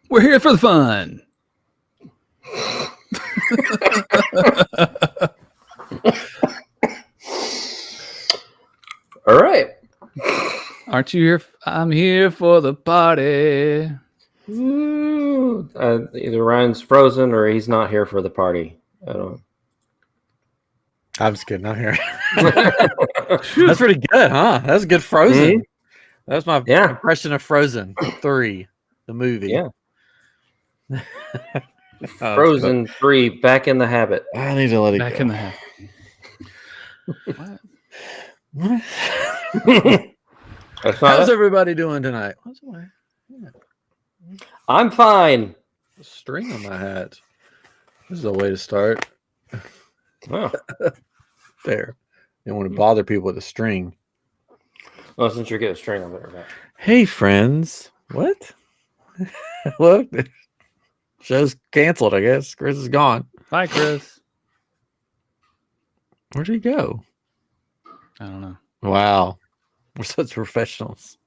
We're here for the fun. All right. Aren't you here? I'm here for the party. Either Ryan's frozen or he's not here for the party. I don't. I'm just kidding. I'm here. That's pretty good, huh? That's good Frozen. Mm-hmm. That's my impression of Frozen 3, the movie. Yeah. Frozen 3, back in the habit. I need to let it Back go. in the habit. What? How's everybody doing tonight? What's my I'm fine. string on my hat? This is a way to start. Oh. There. You don't want to bother people with a string. Well, since you're getting a string on there. Hey, friends. What? What? Show's canceled, I guess. Chris is gone. Bye, Chris. Where'd he go? I don't know. Wow. We're such professionals.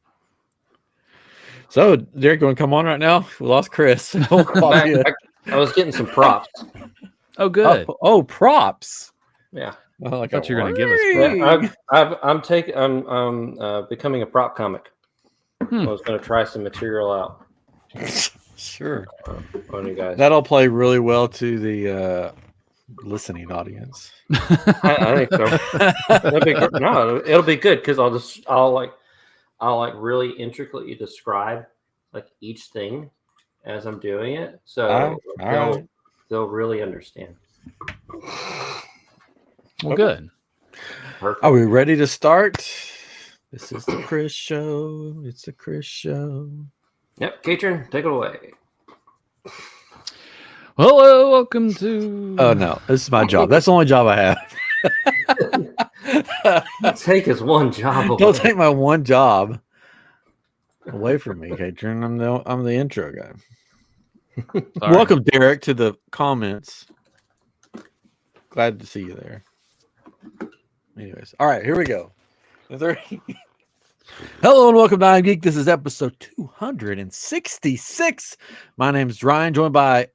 So, Derek, you want to come on right now? We lost Chris. I was getting some props. Oh, good. Oh, props. Yeah. Oh, I thought you were going to give us props. Yeah, I'm becoming a prop comic. I was going to try some material out. Sure. On you guys. That'll play really well to the listening audience. I think so. It'll be good because I'll really intricately describe like each thing as I'm doing it, so they'll really understand. Well, good. Perfect. Are we ready to start? This is the Chris Show. It's the Chris Show. Yep, Katrin, take it away. Hello, welcome to. Oh no, this is my job. That's the only job I have. Take his one job away. Don't take my one job away from me, Katrin. I'm the intro guy. Welcome, Derek, to the comments. Glad to see you there. Anyways, all right, here we go. Hello and welcome to IamGEEK. This is episode 266. My name is Ryan, joined by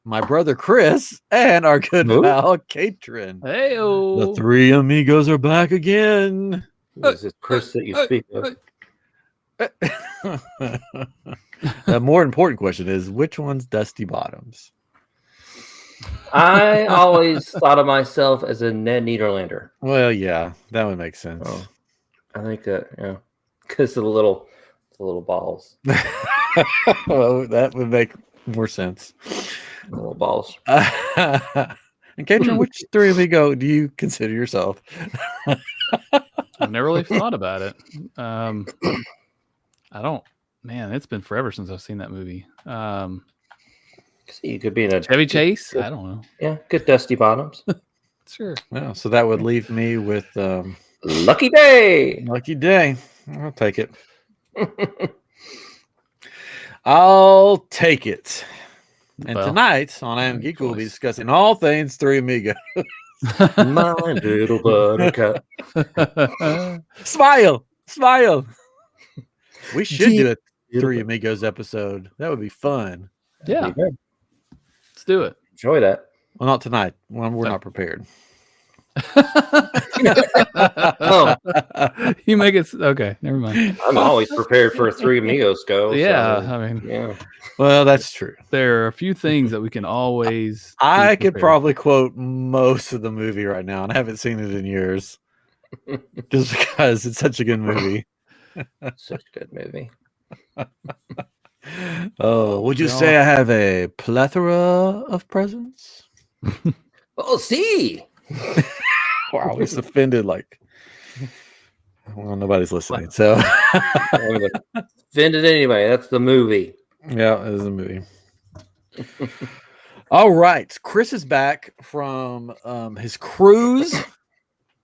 my brother Chris and our good pal Katrin. Hey-o. The three amigos are back again. Is it Chris that you speak of? The more important question is, which one's Dusty Bottoms? I always thought of myself as a Ned Niederlander. Well, yeah, that would make sense. Oh, I think that, because of the little balls. Well, that would make more sense. Little balls. And Katrin, which three amigo do you consider yourself? I've never really thought about it. I don't. Man, it's been forever since I've seen that movie. You could be in a Chevy Chase. I don't know. Yeah, good Dusty Bottoms. Sure. Yeah, so that would leave me with Lucky Day. Lucky Day. I'll take it. I'll take it. And tonight on IamGEEK, we'll be discussing all things Three Amigos. My little buttercup. Smile. We should do a Three Amigos episode. That would be fun. Yeah. Let's do it. Enjoy that. Well, not tonight. We're not prepared. Oh, You make it okay. Never mind. I'm always prepared for a Three Amigos go. Yeah, so, I mean, yeah. Well, that's true. There are a few things that we can always. I could probably quote most of the movie right now, and I haven't seen it in years, just because it's such a good movie. Such a good movie. Oh, would you say I have a plethora of presents? Oh, see. Wow, it's offended. Like, well, nobody's listening. So, Offended anyway. That's the movie. yeah, it is a movie. All right, Chris is back from his cruise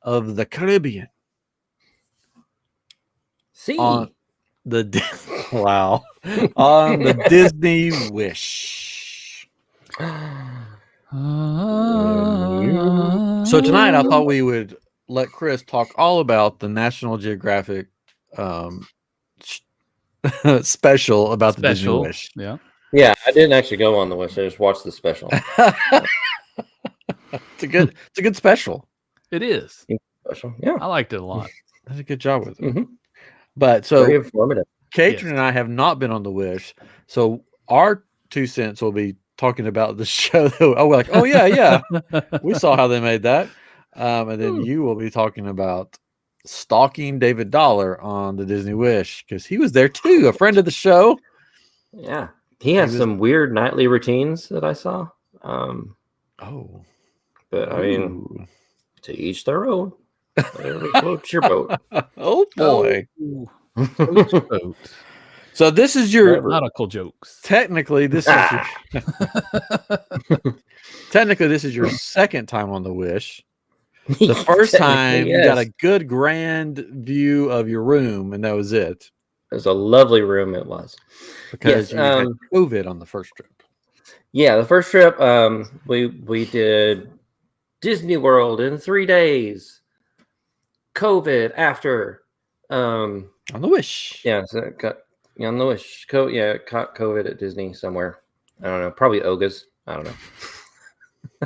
of the Caribbean. See. On the on the Disney Wish. So tonight I thought we would let Chris talk all about the National Geographic special about the Disney Wish. Yeah. Yeah, I didn't actually go on the Wish. I just watched the special. It's a good special. It is. Special. Yeah, I liked it a lot. Did a good job with it. Mm-hmm. But so very informative. Katrin and I have not been on the Wish, so our 2 cents will be talking about the show. We're like, oh yeah, we saw how they made that, and then you will be talking about stalking David Dollar on the Disney Wish because he was there too, a friend of the show. Yeah, he has some weird nightly routines that I saw. But I mean, to each their own. Float your boat. Oh boy. So this is your nautical jokes. Technically, this is your second time on the Wish. The first time you got a good grand view of your room, and that was it. It was a lovely room. It was because you had COVID on the first trip. Yeah, the first trip, we did Disney World in 3 days. COVID after on the Wish. Yeah, so on the Wish. Caught COVID at Disney somewhere. I don't know. Probably Oga's. I don't know.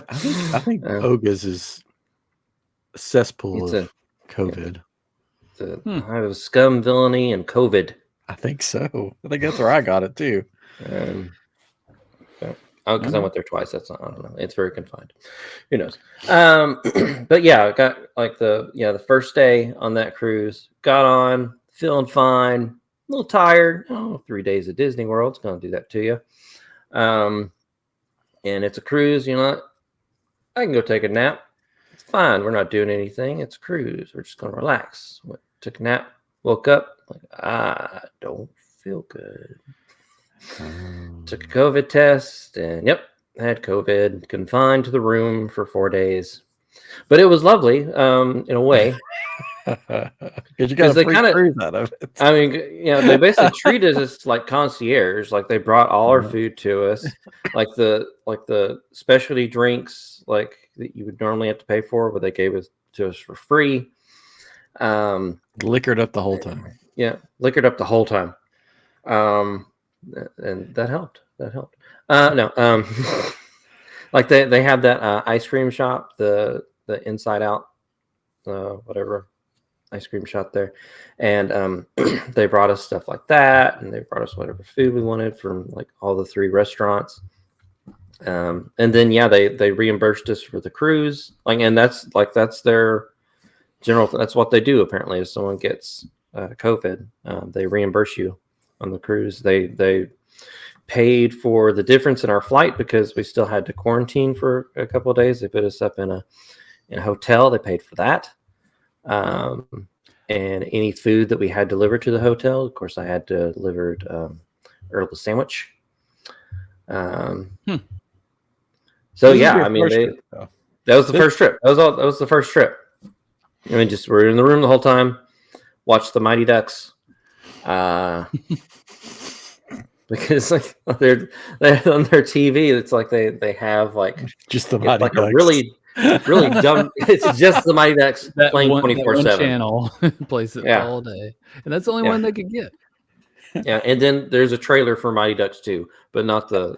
I think Oga's is a cesspool of COVID. It's a hive of scum, villainy, and COVID. I think so. I think that's where I got it too. Because I went there twice. I don't know. It's very confined. Who knows? But yeah, I got like the first day on that cruise. Got on, feeling fine, a little tired. 3 days at Disney World. It's gonna do that to you. And it's a cruise. You know, I can go take a nap. It's fine. We're not doing anything. It's a cruise. We're just gonna relax. Took a nap. Woke up. Like I don't feel good. Took a COVID test and had COVID, confined to the room for 4 days, but it was lovely in a way because you got a free cruise out of it. I mean, they basically treated us like concierge. Like they brought all our food to us, like the specialty drinks like that you would normally have to pay for, but they gave it to us for free. Liquored up the whole time. Yeah, liquored up the whole time. And that helped. Like they have that ice cream shop, the Inside Out, whatever ice cream shop there, and they brought us stuff like that, and they brought us whatever food we wanted from like all the 3 restaurants, and then they reimbursed us for the cruise, and that's their general. That's what they do apparently. If someone gets COVID, they reimburse you on the cruise. They paid for the difference in our flight because we still had to quarantine for a couple of days. They put us up in a hotel. They paid for that. And any food that we had delivered to the hotel, of course, I had delivered Earl's sandwich. So yeah, I mean, that was the first trip. That was the first trip. I mean, just we're in the room the whole time. Watched the Mighty Ducks. Because like they're on their TV, it's like they have like just the Mighty Ducks. A really dumb. It's just the Mighty Ducks playing 24/7 channel plays it all day, and that's the only one they could get. Yeah, and then there's a trailer for Mighty Ducks 2, but not the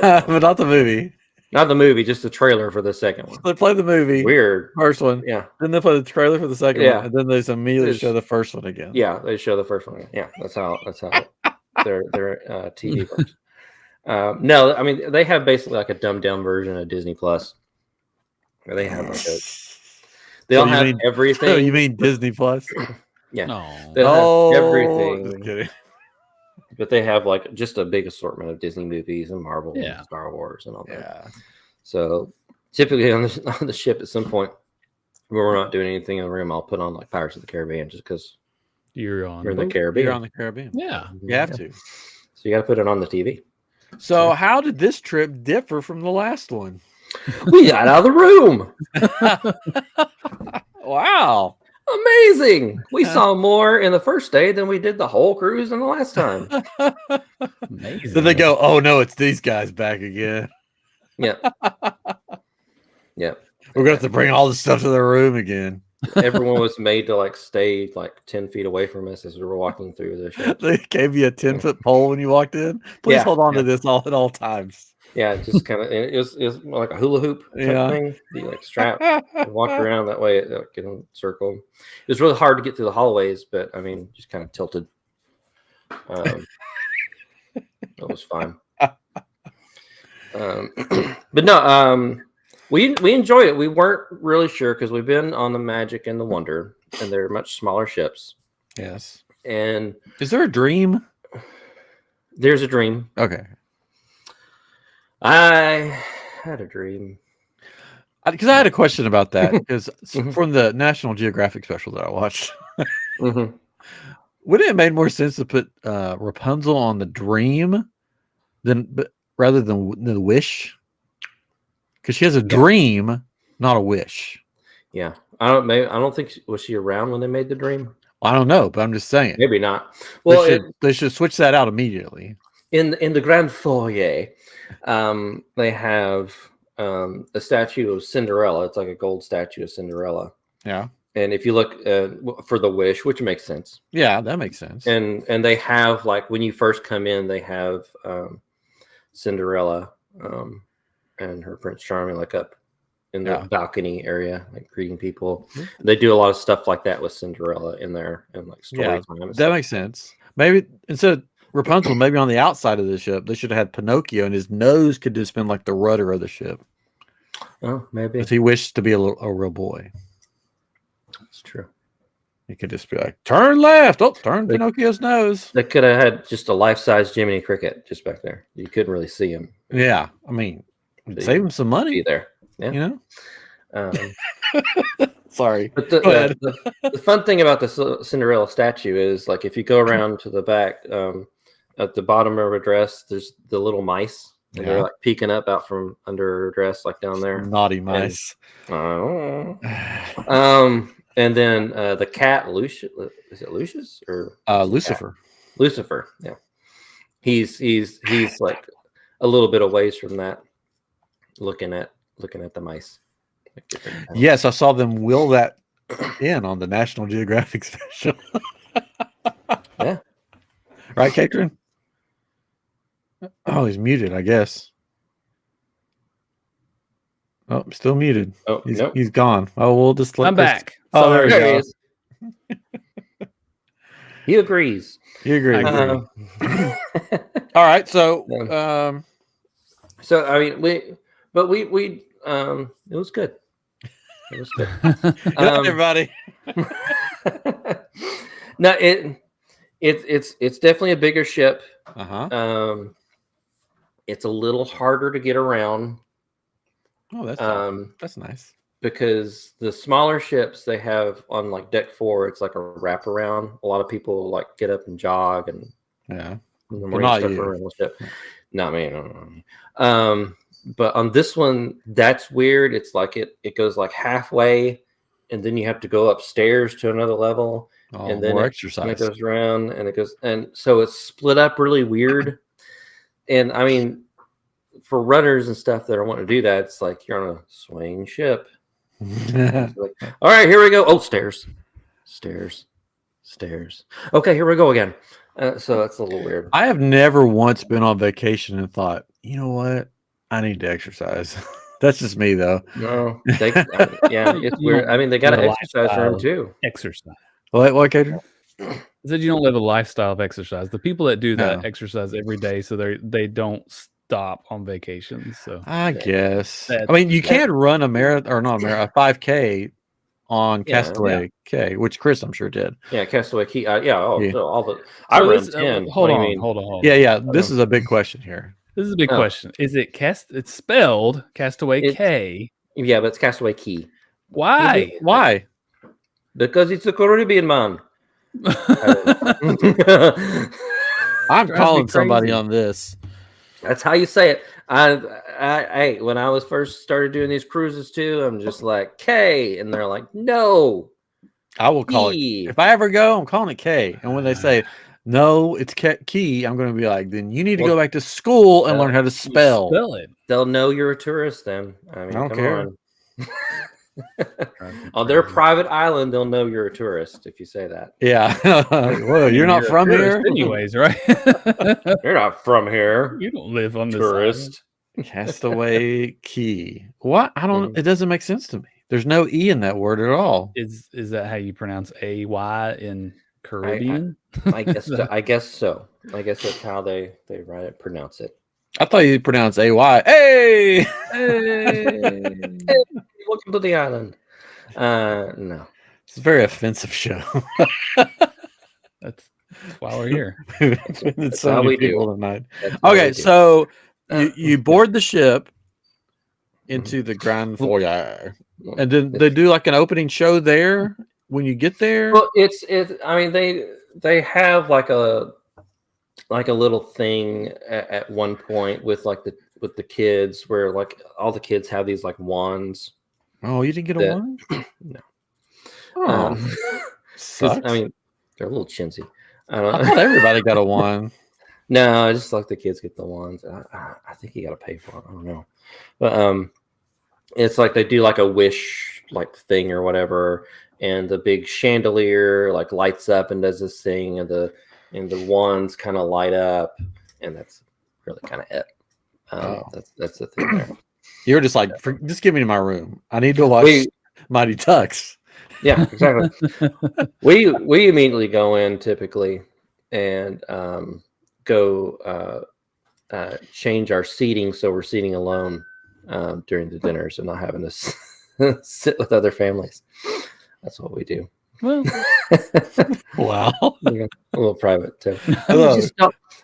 but not the movie. Not the movie, just the trailer for the second one. They play the movie. Weird. First one. Yeah. Then they play the trailer for the second one. And then they immediately show the first one again. Yeah, they show the first one again. Yeah, that's how their TV works. No, I mean they have basically like a dumbed down version of Disney Plus. Where they have like they all have everything. Oh, you mean Disney Plus? Yeah. No. They have everything. Just kidding. But they have like just a big assortment of Disney movies and Marvel and Star Wars and all that. Yeah. So typically on the ship at some point where we're not doing anything in the room, I'll put on like Pirates of the Caribbean just because you're in the Caribbean. You're on the Caribbean. Yeah. You have to. So you got to put it on the TV. So how did this trip differ from the last one? We got out of the room. Wow. Amazing. We saw more in the first day than we did the whole cruise in the last time. Amazing. So they go, oh no, it's these guys back again. Yeah. Yeah. We're gonna have to bring all this stuff to the room again. Everyone was made to like stay like 10 feet away from us as we were walking through the ship. They gave you a 10-foot pole when you walked in. Please hold on to this at all titimes. Yeah, just kind of it was like a hula hoop type thing. You like strap and walk around that way, like in a circle. It was really hard to get through the hallways, but I mean, just kind of tilted. That was fine. But no, we enjoyed it. We weren't really sure because we've been on the Magic and the Wonder, and they're much smaller ships. Yes. And is there a Dream? There's a Dream. Okay. I had a dream. Because I had a question about that. Because from the National Geographic special that I watched, wouldn't it have made more sense to put Rapunzel on the Dream rather than the Wish? Because she has a dream, not a wish. Yeah, I don't think was she around when they made the Dream. I don't know, but I'm just saying. Maybe not. Well, they should switch that out immediately. In the Grand Foyer, they have a statue of Cinderella. It's like a gold statue of Cinderella. Yeah. And if you look for the Wish, which makes sense. Yeah, that makes sense. And they have, like, when you first come in, they have Cinderella and her Prince Charming like up in the balcony area, like greeting people. They do a lot of stuff like that with Cinderella in there and like story time. That makes sense. Maybe instead of Rapunzel, maybe on the outside of the ship, they should have had Pinocchio, and his nose could just been like the rudder of the ship. Oh, maybe. Because he wished to be a real boy. That's true. He could just be like, turn left. Oh, turn Pinocchio's nose. They could have had just a life-size Jiminy Cricket just back there. You couldn't really see him. Yeah. I mean, save him some money. Be there. Yeah. You know? Sorry. But the fun thing about the Cinderella statue is, like, if you go around to the back, at the bottom of her dress, there's the little mice. And they're like peeking up out from under her dress, like down there. Naughty mice. And then the cat, Lucius, is it Lucius or Lucifer? Cat? Lucifer, yeah. He's like a little bit away from that, looking at the mice. Yes, I saw them will that in on the National Geographic special. Yeah. Right, Katrin? Oh, he's muted, I guess. Oh, still muted. Oh, he's gone. Oh, we'll just let I'm back. Oh, there he is. He agrees. He agrees. All right, so so I mean it was good. It was good. Good, everybody. No, it's definitely a bigger ship. It's a little harder to get around. Oh, that's nice. Because the smaller ships they have on like deck 4, it's like a wraparound. A lot of people like get up and jog and not you. The ship. Not me. No. But on this one, that's weird. It's like it goes like halfway, and then you have to go upstairs to another level, and then exercise. It goes around, and so it's split up really weird. And I mean, for runners and stuff that want to do that, it's like you're on a swaying ship. Like, all right, here we go. Oh, stairs. Okay, here we go again. So that's a little weird. I have never once been on vacation and thought, you know what? I need to exercise. That's just me, though. No, it's weird. I mean, they got an exercise room too. Exercise. What, Cater? I said you don't live a lifestyle of exercise. The people that do that exercise every day, so they don't stop on vacations. So I guess. I mean, you can run a marathon or not a 5K on Castaway Cay, which Chris I'm sure did. Yeah, Castaway Cay. All the. I ran 10. Hold on. Yeah. This is a big question here. This is a big question. Is it It's spelled Castaway Cay. Yeah, but it's Castaway Cay. Why? Why? Because it's a Caribbean man. I'm calling somebody on this. That's how you say it. I when I was first started doing these cruises too, I'm just like K, and they're like, no. I will call it. If I ever go, I'm calling it K. And when they say no, it's Key, I'm going to be like, then you need to go back to school and learn how to spell it. They'll know you're a tourist then. I mean, I don't care. On their private island, they'll know you're a tourist if you say that. Yeah. Well, you're not from here, anyways, right? You're not from here. You don't live on this Tourist. Castaway Cay. What? I don't. It doesn't make sense to me. There's no e in that word at all. Is that how you pronounce AY in Caribbean? I guess. I guess so. I guess that's how they write it, pronounce it. I thought you pronounce AY. Hey! Hey, welcome to the island. No, it's a very offensive show. That's why we're here. It's so many people tonight. Okay, so you board the ship into the Grand Foyer, and then they do like an opening show there when you get there. Well, it's. I mean, they have like a little thing at one point with the kids where like all the kids have these like wands. Oh, you didn't get a wand? No. Sucks. I mean, they're a little chintzy. I thought everybody got a wand. No, I just like the kids get the wands. I think you got to pay for it. I don't know, but it's like they do like a wish like thing or whatever, and the big chandelier like lights up and does this thing, and the wands kind of light up, and that's really kind of it. That's the thing there. You're just like, just give me my room. I need to watch Mighty Ducks. Yeah, exactly. we immediately go in typically and go change our seating so we're seating alone during the dinner, so not having to sit with other families. That's what we do. Well, wow. A little private too.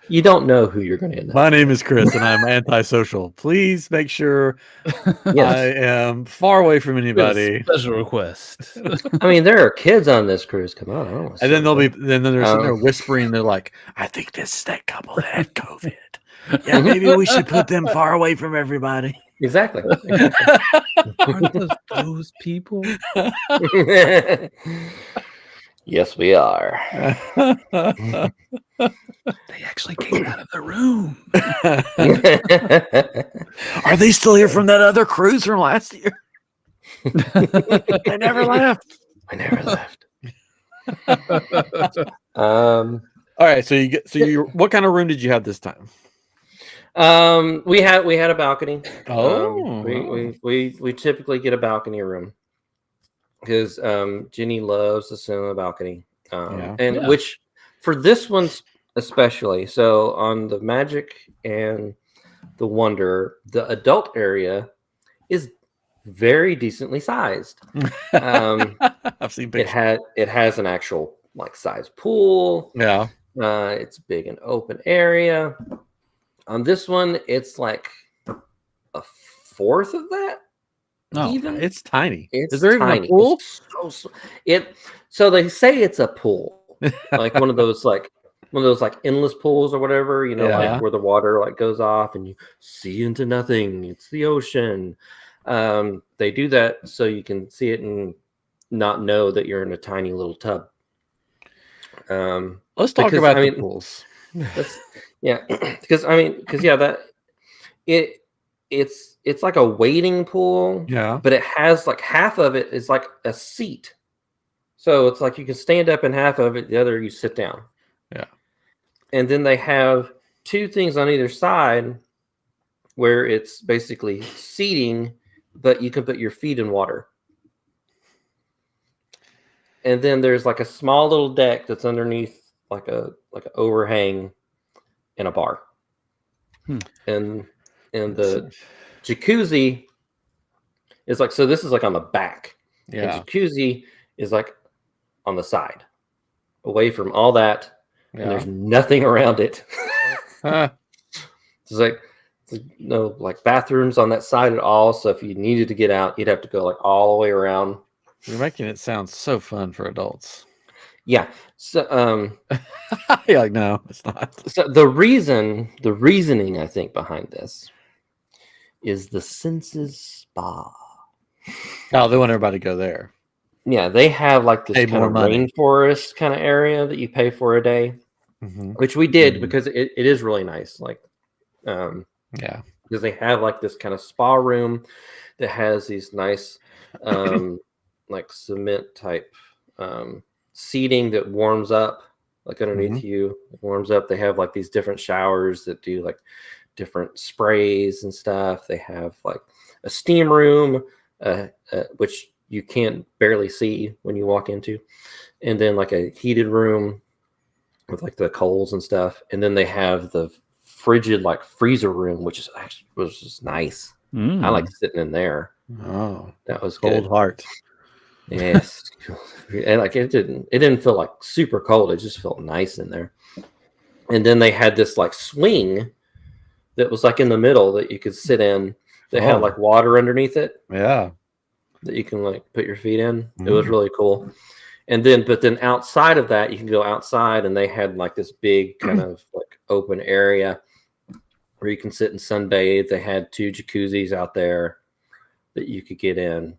You don't know who you're going to end up. My name is Chris, and I'm antisocial. Please make sure I am far away from anybody. Special request. I mean, there are kids on this cruise. Come on, I don't want to. And then they're sitting there whispering. They're like, "I think this is that couple that had COVID. Yeah, maybe we should put them far away from everybody." Exactly. Aren't those people? Yes, we are. They actually came out of the room. Are they still here from that other cruise from last year? They never left. I never left. All right. So what kind of room did you have this time? We had a balcony. Oh, we typically get a balcony room because Jenny loves to sit on the balcony, which for this one's especially. So on the Magic and the Wonder, the adult area is very decently sized. I've seen pictures. It has an actual like size pool. Yeah, it's big and open area. On this one, it's like a fourth of that. No, even it's tiny. Is there tiny. Even a pool? So they say it's a pool, like one of those like endless pools or whatever. You know, like where the water like goes off and you see into nothing. It's the ocean. They do that so you can see it and not know that you're in a tiny little tub. Let's talk about the pools. Because it's like a wading pool. Yeah. But it has like half of it is like a seat. So it's like you can stand up in half of it, the other you sit down. Yeah. And then they have two things on either side where it's basically seating, but you can put your feet in water. And then there's like a small little deck that's underneath like an overhang in a bar. And the jacuzzi is like, so this is like on the back. Yeah. And jacuzzi is like on the side, away from all that. Yeah. And there's nothing around it. It's like no like bathrooms on that side at all. So if you needed to get out, you'd have to go like all the way around. You're making it sound so fun for adults. Yeah. So you're like, no, it's not. So the reasoning I think behind this is the Senses Spa. Oh, they want everybody to go there. Yeah, they have like this kind of rainforest kind of area that you pay for a day, which we did because it is really nice. Like, because they have like this kind of spa room. that has these nice like cement type seating that warms up like underneath you. It warms up. They have like these different showers that do like different sprays and stuff. They have like a steam room, which you can't barely see when you walk into, and then like a heated room with like the coals and stuff. And then they have the frigid like freezer room, which is actually was just nice. I like sitting in there. Oh, that was cold good. Heart. Yes, and like it didn't feel like super cold. It just felt nice in there. And then they had this like swing that was like in the middle that you could sit in. They had like water underneath it. Yeah, that you can like put your feet in. It was really cool. And then, but then outside of that, you can go outside, and they had like this big kind of like open area where you can sit and sunbathe. They had 2 jacuzzis out there that you could get in.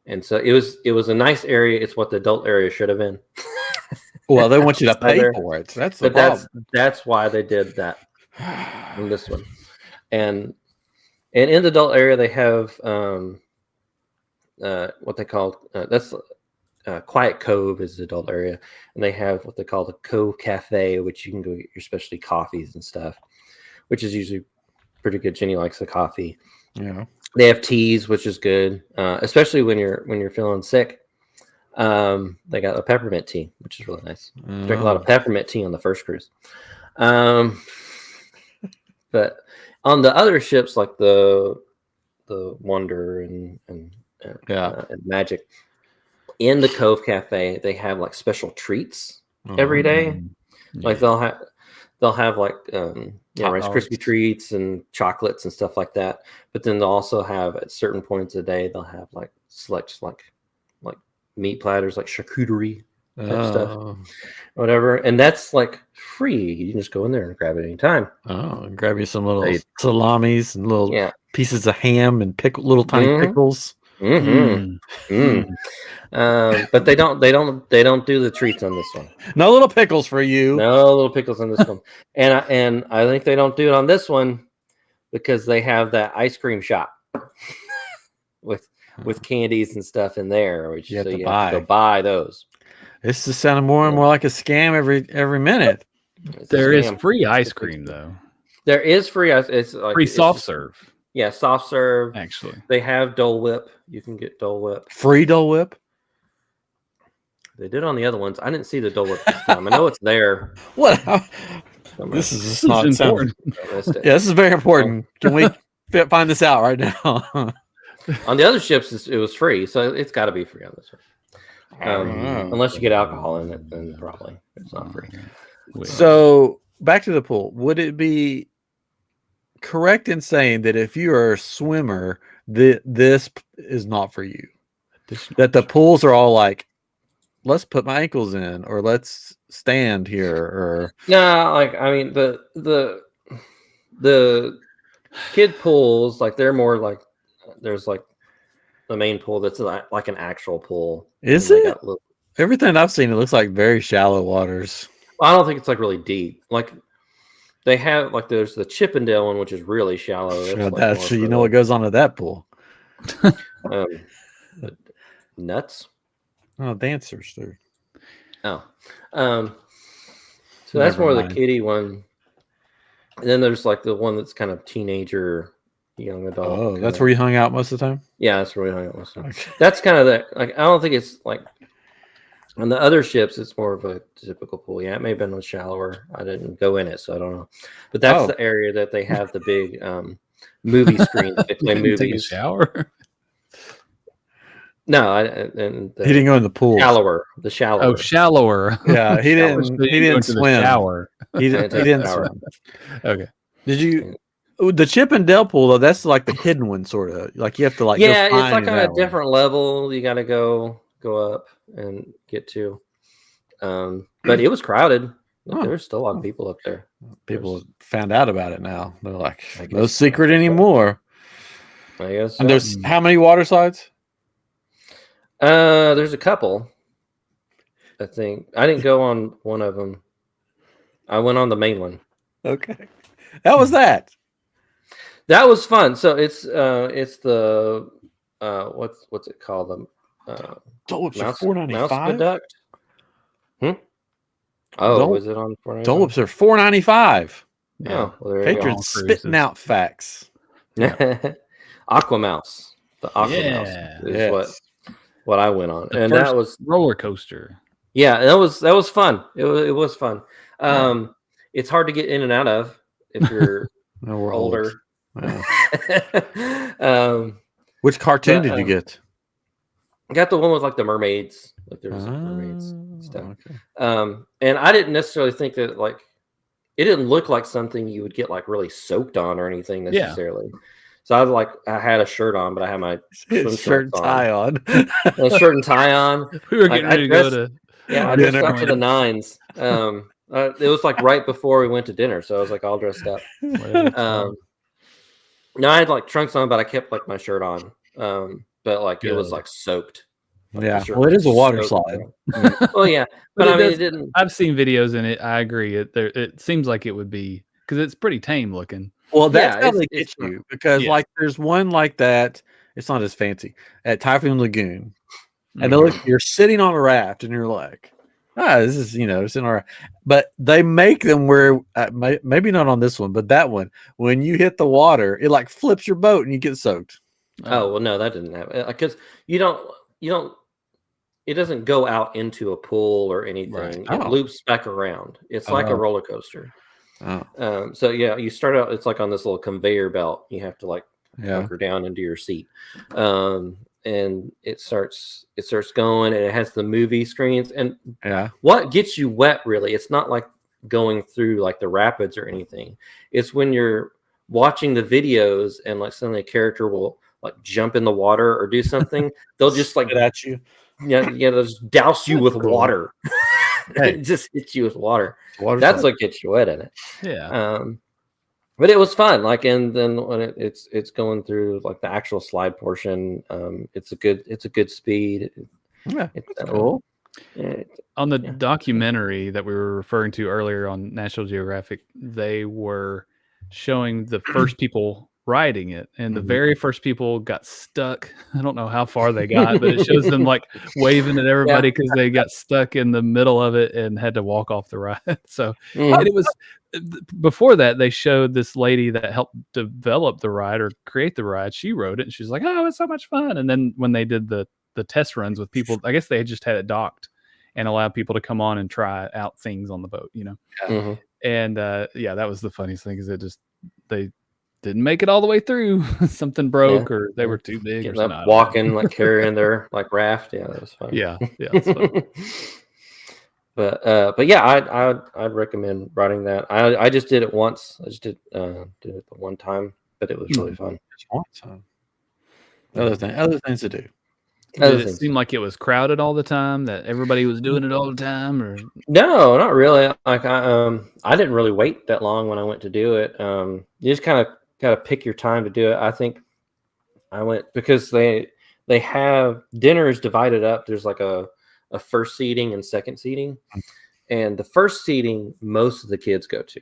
And so it was a nice area. It's what the adult area should have been. Well, they want you to pay for it. That's the problem. That's why they did that in this one. And in the adult area, they have what they call that's Quiet Cove is the adult area, and they have what they call the Cove Cafe, which you can go get your specialty coffees and stuff, which is usually pretty good. Jenny likes the coffee. Yeah. They have teas, which is good, especially when you're feeling sick. They got a peppermint tea, which is really nice. Drink a lot of peppermint tea on the first cruise. But on the other ships, like the Wonder and Magic, in the Cove Cafe, they have like special treats every day. Yeah. Like they'll have like Rice Krispie treats and chocolates and stuff like that. But then they'll also have at certain points of the day, they'll have like select like meat platters, like charcuterie type stuff, whatever. And that's like free. You can just go in there and grab it anytime. Oh, and grab you some little salamis and little pieces of ham and little tiny pickles. But they don't do the treats on this one. No little pickles for you. No little pickles on this one. And I think they don't do it on this one because they have that ice cream shop with candies and stuff in there, which you have to go buy those. This is sounding more and more like a scam every minute. There is free ice cream though. There is free ice. It's like free soft serve. Yeah, soft serve. Actually, they have Dole Whip. You can get Dole Whip. Free Dole Whip. They did on the other ones. I didn't see the Dole Whip this time. I know it's there. What? This is not important. Yeah, this is very important. Can we find this out right now? On the other ships, it was free, so it's got to be free on this one. Unless you get alcohol in it, then probably it's not free. So back to the pool. Would it be correct in saying that if you are a swimmer, this is not for you? That the pools are all like, let's put my ankles in, or let's stand here, or no, like I mean the kid pools, like they're more like there's like the main pool that's like an actual pool. Is it? Everything I've seen, it looks like very shallow waters. I don't think it's like really deep. Like they have like there's the Chippendale one, which is really shallow. That's you know what goes on at that pool. Nuts. Oh, dancers too. Oh, so that's more the kiddie one. And then there's like the one that's kind of teenager, young adult. Oh, that's where you hung out most of the time? Yeah, that's where we hung out most of the time. Okay. That's kind of the like. I don't think it's like on the other ships. It's more of a typical pool. Yeah, it may have been shallower. I didn't go in it, so I don't know. But that's the area that they have the big movie screen. That they play movies. Take a shower. No, he didn't go in the pool. The shallower. Oh, shallower. Yeah, he didn't. He didn't swim. Shower. He didn't swim. Okay. Did you? The Chippendale pool though, that's like the hidden one, sort of. Like you have to like. Yeah, it's like on a different level. You got to go up and get to. But it was crowded. Like, there was still a lot of people up there. People found out about it now. They're like, no secret anymore. I guess. And there's how many water slides? There's a couple. I think I didn't go on one of them. I went on the main one. Okay, that was that. That was fun. So it's the what's it called? Dollops are Mouse $4.95. Viaduct. Oh, was it on $4.95? Dollops are $4.95. Yeah. Oh, well, there you Patron go. spitting out facts. Aquamouse. The Aquamouse is what I went on, and that was roller coaster. Yeah, that was fun. It was fun. It's hard to get in and out of if you're older. Which cartoon did you get? I got the one with like the mermaids. Like there was like mermaids and stuff. Okay. And I didn't necessarily think that like it didn't look like something you would get like really soaked on or anything necessarily. Yeah. So I had a shirt on, but I had my shirt and tie on. A shirt and tie on. We were getting ready to go to I dressed up to the nines. It was like right before we went to dinner, so I was like all dressed up. No, I had like trunks on, but I kept like my shirt on. But like it was like soaked. Like, well, it is a water slide. Well, yeah, but I mean, it didn't. I've seen videos in it. I agree. It seems like it would be because it's pretty tame looking. Well, that's how they get you because like there's one like that. It's not as fancy at Typhoon Lagoon, and you're sitting on a raft, and you're like, this is it's in our. But they make them where maybe not on this one, but that one when you hit the water, it like flips your boat and you get soaked. Oh well, no, that didn't happen because you don't. It doesn't go out into a pool or anything. Right. It loops back around. It's like a roller coaster. So yeah, you start out. It's like on this little conveyor belt. You have to like hunker down into your seat, and it starts going, and it has the movie screens. And what gets you wet really? It's not like going through like the rapids or anything. It's when you're watching the videos and like suddenly a character will like jump in the water or do something. They'll just like at you. They'll just douse you with water. It just hits you with water. That's what gets you wet in it. Yeah. But it was fun. Like, and then when it's going through like the actual slide portion, it's a good speed. Yeah, it's cool. On the documentary that we were referring to earlier on National Geographic, they were showing the first people riding it, and the very first people got stuck. I don't know how far they got, but it shows them like waving at everybody because they got stuck in the middle of it and had to walk off the ride. So and it was before that they showed this lady that helped develop the ride or create the ride. She rode it and she's like, oh, it's so much fun. And then when they did the test runs with people, I guess they just had it docked and allowed people to come on and try out things on the boat, and that was the funniest thing is they didn't make it all the way through. Something broke or they were too big or something. Walking, like carrying their like raft. Yeah, that was fun. Yeah, that's fun. But yeah, I'd recommend riding that. I just did it once. I just did it the one time, but it was really fun. Just one time. Other things to do. Did it seem like it was crowded all the time? That everybody was doing it all the time, or no, not really. Like I didn't really wait that long when I went to do it. You just kind of got to pick your time to do it. I think I went because they have dinners divided up. There's like a first seating and second seating, and the first seating most of the kids go to,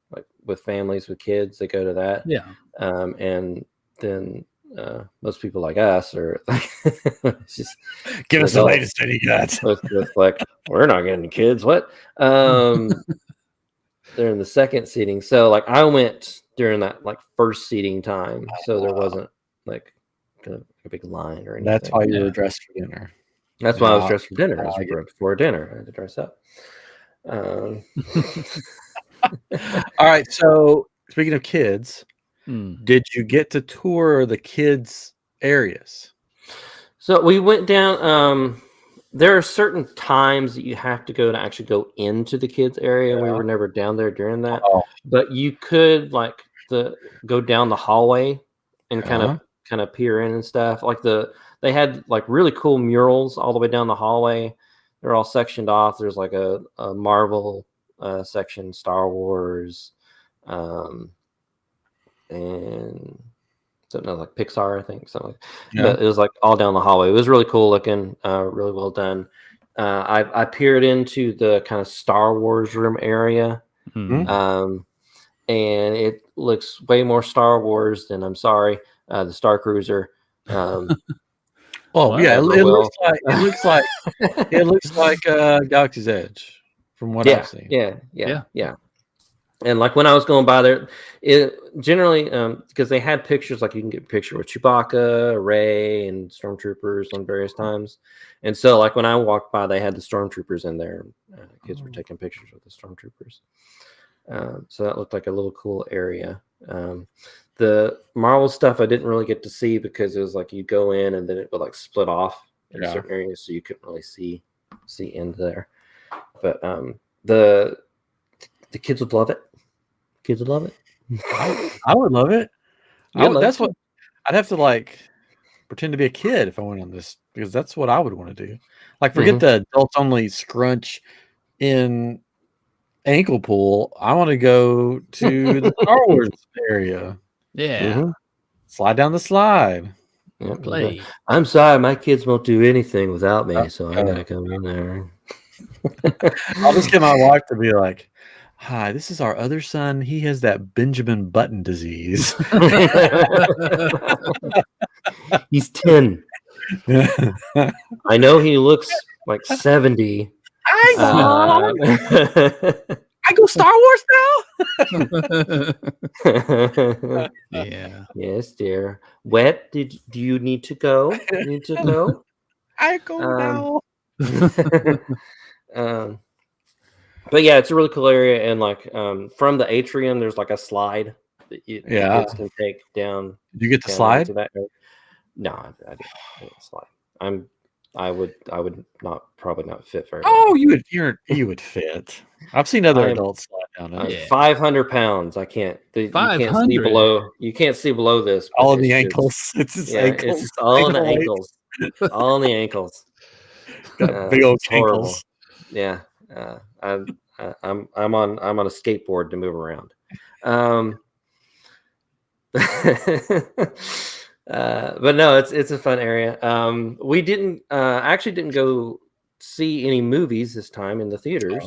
like with families with kids, they go to that. Yeah, and then. Most people like us are like, just give us the latest that you got. With like, we're not getting kids. What? They're in the second seating. So like I went during that like first seating time. So there wasn't like a big line or anything. That's why you were dressed for dinner. That's why I was dressed for dinner. Before dinner, I had to dress up. All right. So speaking of kids, did you get to tour the kids' areas? So we went down. There are certain times that you have to go to actually go into the kids' area. We were never down there during that, but you could like go down the hallway and kind of peer in and stuff. Like they had like really cool murals all the way down the hallway. They're all sectioned off. There's like a Marvel section, Star Wars. And something like Pixar, I think, something. But it was like all down the hallway. It was really cool looking, really well done. I peered into the kind of Star Wars room area, and it looks way more Star Wars than the Star Cruiser. Oh yeah, Ever it will. looks like Galaxy's Edge from what I've seen. Yeah. And like when I was going by there, it generally because they had pictures, like you can get a picture with Chewbacca, Rey, and stormtroopers on various times. And so like when I walked by, they had the stormtroopers in there. Kids were taking pictures with the stormtroopers. So that looked like a little cool area. The Marvel stuff I didn't really get to see because it was like you go in and then it would like split off in certain areas, so you couldn't really see into there. But the kids would love it. Kids would love it. I would love it. That's it. what I'd have to like pretend to be a kid if I went on this, because that's what I would want to do. Like forget the adults only scrunch in ankle pool. I want to go to the Star Wars area. Yeah. Slide down the slide. Play. I'm sorry, my kids won't do anything without me, so I gotta come in there. I'll just get my wife to be like, "Hi, this is our other son. He has that Benjamin Button disease." He's 10. I know he looks like 70. I go Star Wars now. Yeah. Yes, dear. Wet? Do you need to go? I go now. But yeah, it's a really cool area, and like from the atrium, there's like a slide that the kids can take down. Did you get the slide? No, I didn't slide. I would probably not fit very well. Oh, you would fit. I've seen other adults slide down it. 500 pounds. I can't. You can't see below. You can't see below this. All in the ankles. It's ankles. It's all in the ankles. All in the ankles. Got big old ankles. Yeah. I'm on a skateboard to move around. But no, it's a fun area. We actually didn't go see any movies this time in the theaters.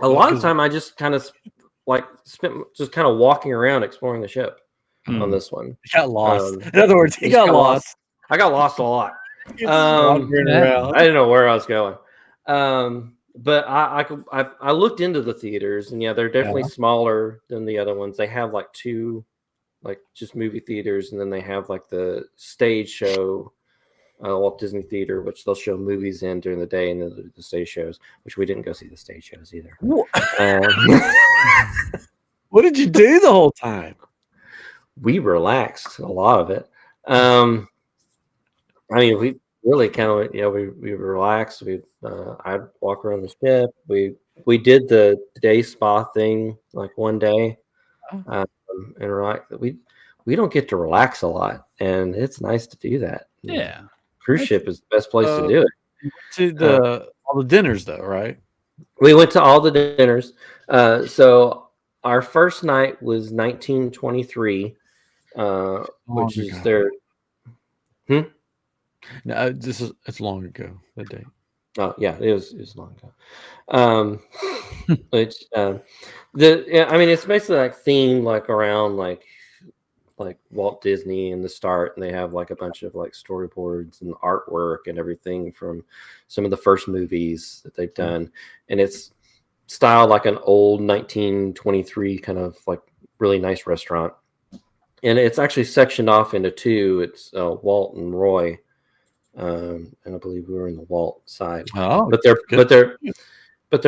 A lot of time I just kind of like spent just kind of walking around exploring the ship on this one. He got lost. In other words, he got lost. I got lost a lot. I didn't know where I was going. But I looked into the theaters, and yeah, they're definitely smaller than the other ones. They have like two, like just movie theaters, and then they have like the stage show, Walt Disney Theater, which they'll show movies in during the day, and then the stage shows, which we didn't go see the stage shows either. What did you do the whole time? We relaxed a lot of it. I mean, we really kind of we relaxed. I'd walk around the ship. We did the day spa thing like one day, and we're like, we don't get to relax a lot, and it's nice to do that. Yeah, cruise ship is the best place to do it. To all the dinners though, right? We went to all the dinners. So our first night was 1923, which is their. No, it's long ago, that day. Oh yeah, it was long ago. Which I mean, it's basically like themed like around like Walt Disney and the start, and they have like a bunch of like storyboards and artwork and everything from some of the first movies that they've done, and it's styled like an old 1923 kind of like really nice restaurant, and it's actually sectioned off into two. It's Walt and Roy. And I believe we were in the Walt side. Oh, but they're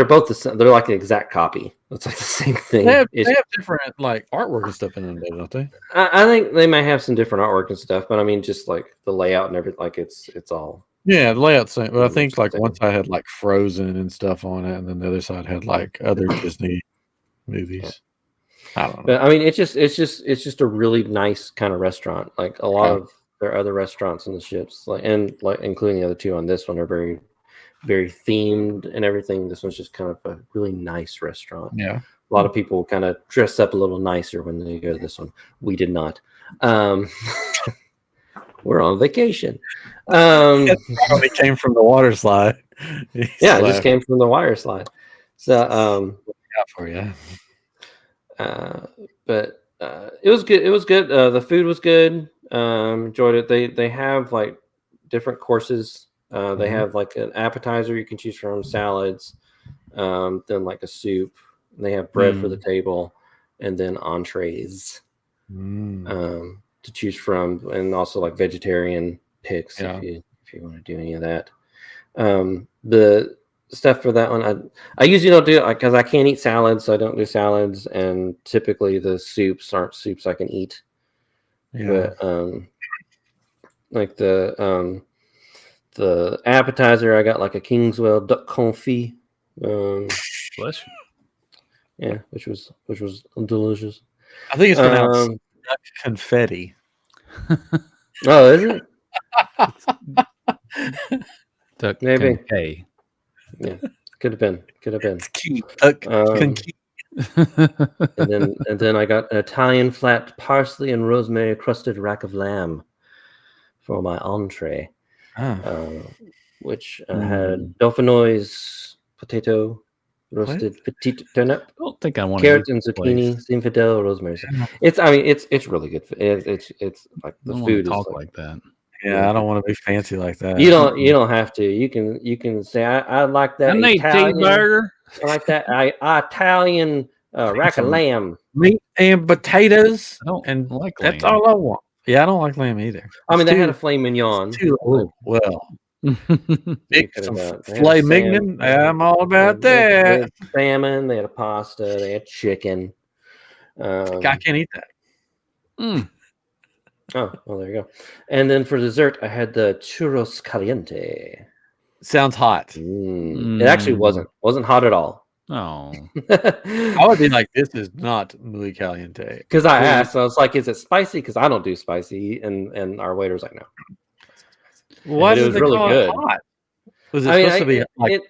both the same. They're like an exact copy. It's like the same thing. They have different like artwork and stuff in them, don't they? I think they might have some different artwork and stuff, but I mean, just like the layout and everything, like it's all. Yeah, the layout's same. But I think like one side had like Frozen and stuff on it, and then the other side had like other Disney movies. I don't know. But I mean, it's just a really nice kind of restaurant. Like a lot of their other restaurants on the ships, including the other two on this one, are very, very themed and everything. This one's just kind of a really nice restaurant. Yeah, a lot of people kind of dress up a little nicer when they go to this one. We did not. We're on vacation. It came from the water slide. It just came from the water slide. So, for you. But it was good. It was good. The food was good. Enjoyed it. They have like different courses. They have like an appetizer you can choose from, salads, then like a soup. They have bread for the table, and then entrees to choose from, and also like vegetarian picks if you want to do any of that. The stuff for that one, I usually don't do it because I can't eat salads, so I don't do salads, and typically the soups aren't soups I can eat. But like the appetizer, I got like a Kingswell duck confit. Bless you. Yeah, which was delicious. I think it's pronounced duck confetti. Oh, is it? Duck Maybe. Cay. Yeah, could have been. It's key. Duck confetti. and then I got an Italian flat parsley and rosemary crusted rack of lamb for my entree, which had dauphinoise potato, roasted petite turnip, I don't think I want carrots and zucchini, zinfandel, rosemary. It's really good. It's like the food is like that. Yeah, I don't want to be fancy like that. You don't have to. You can say I like that Italian cheeseburger. I like that Italian rack of lamb, meat and potatoes. I don't like lamb. That's all I want. Yeah, I don't like lamb either. I mean, they had a filet mignon. Well, some filet mignon. I'm all about that. They had salmon. They had a pasta. They had chicken. I can't eat that. Oh, well, there you go. And then for dessert, I had the churros caliente. Sounds hot. It actually wasn't hot at all. Oh, I would be like, this is not muy caliente. Because I asked, I was like, is it spicy? Because I don't do spicy, and our waiter's like, no. Why it was really good. Hot? Was it supposed to be like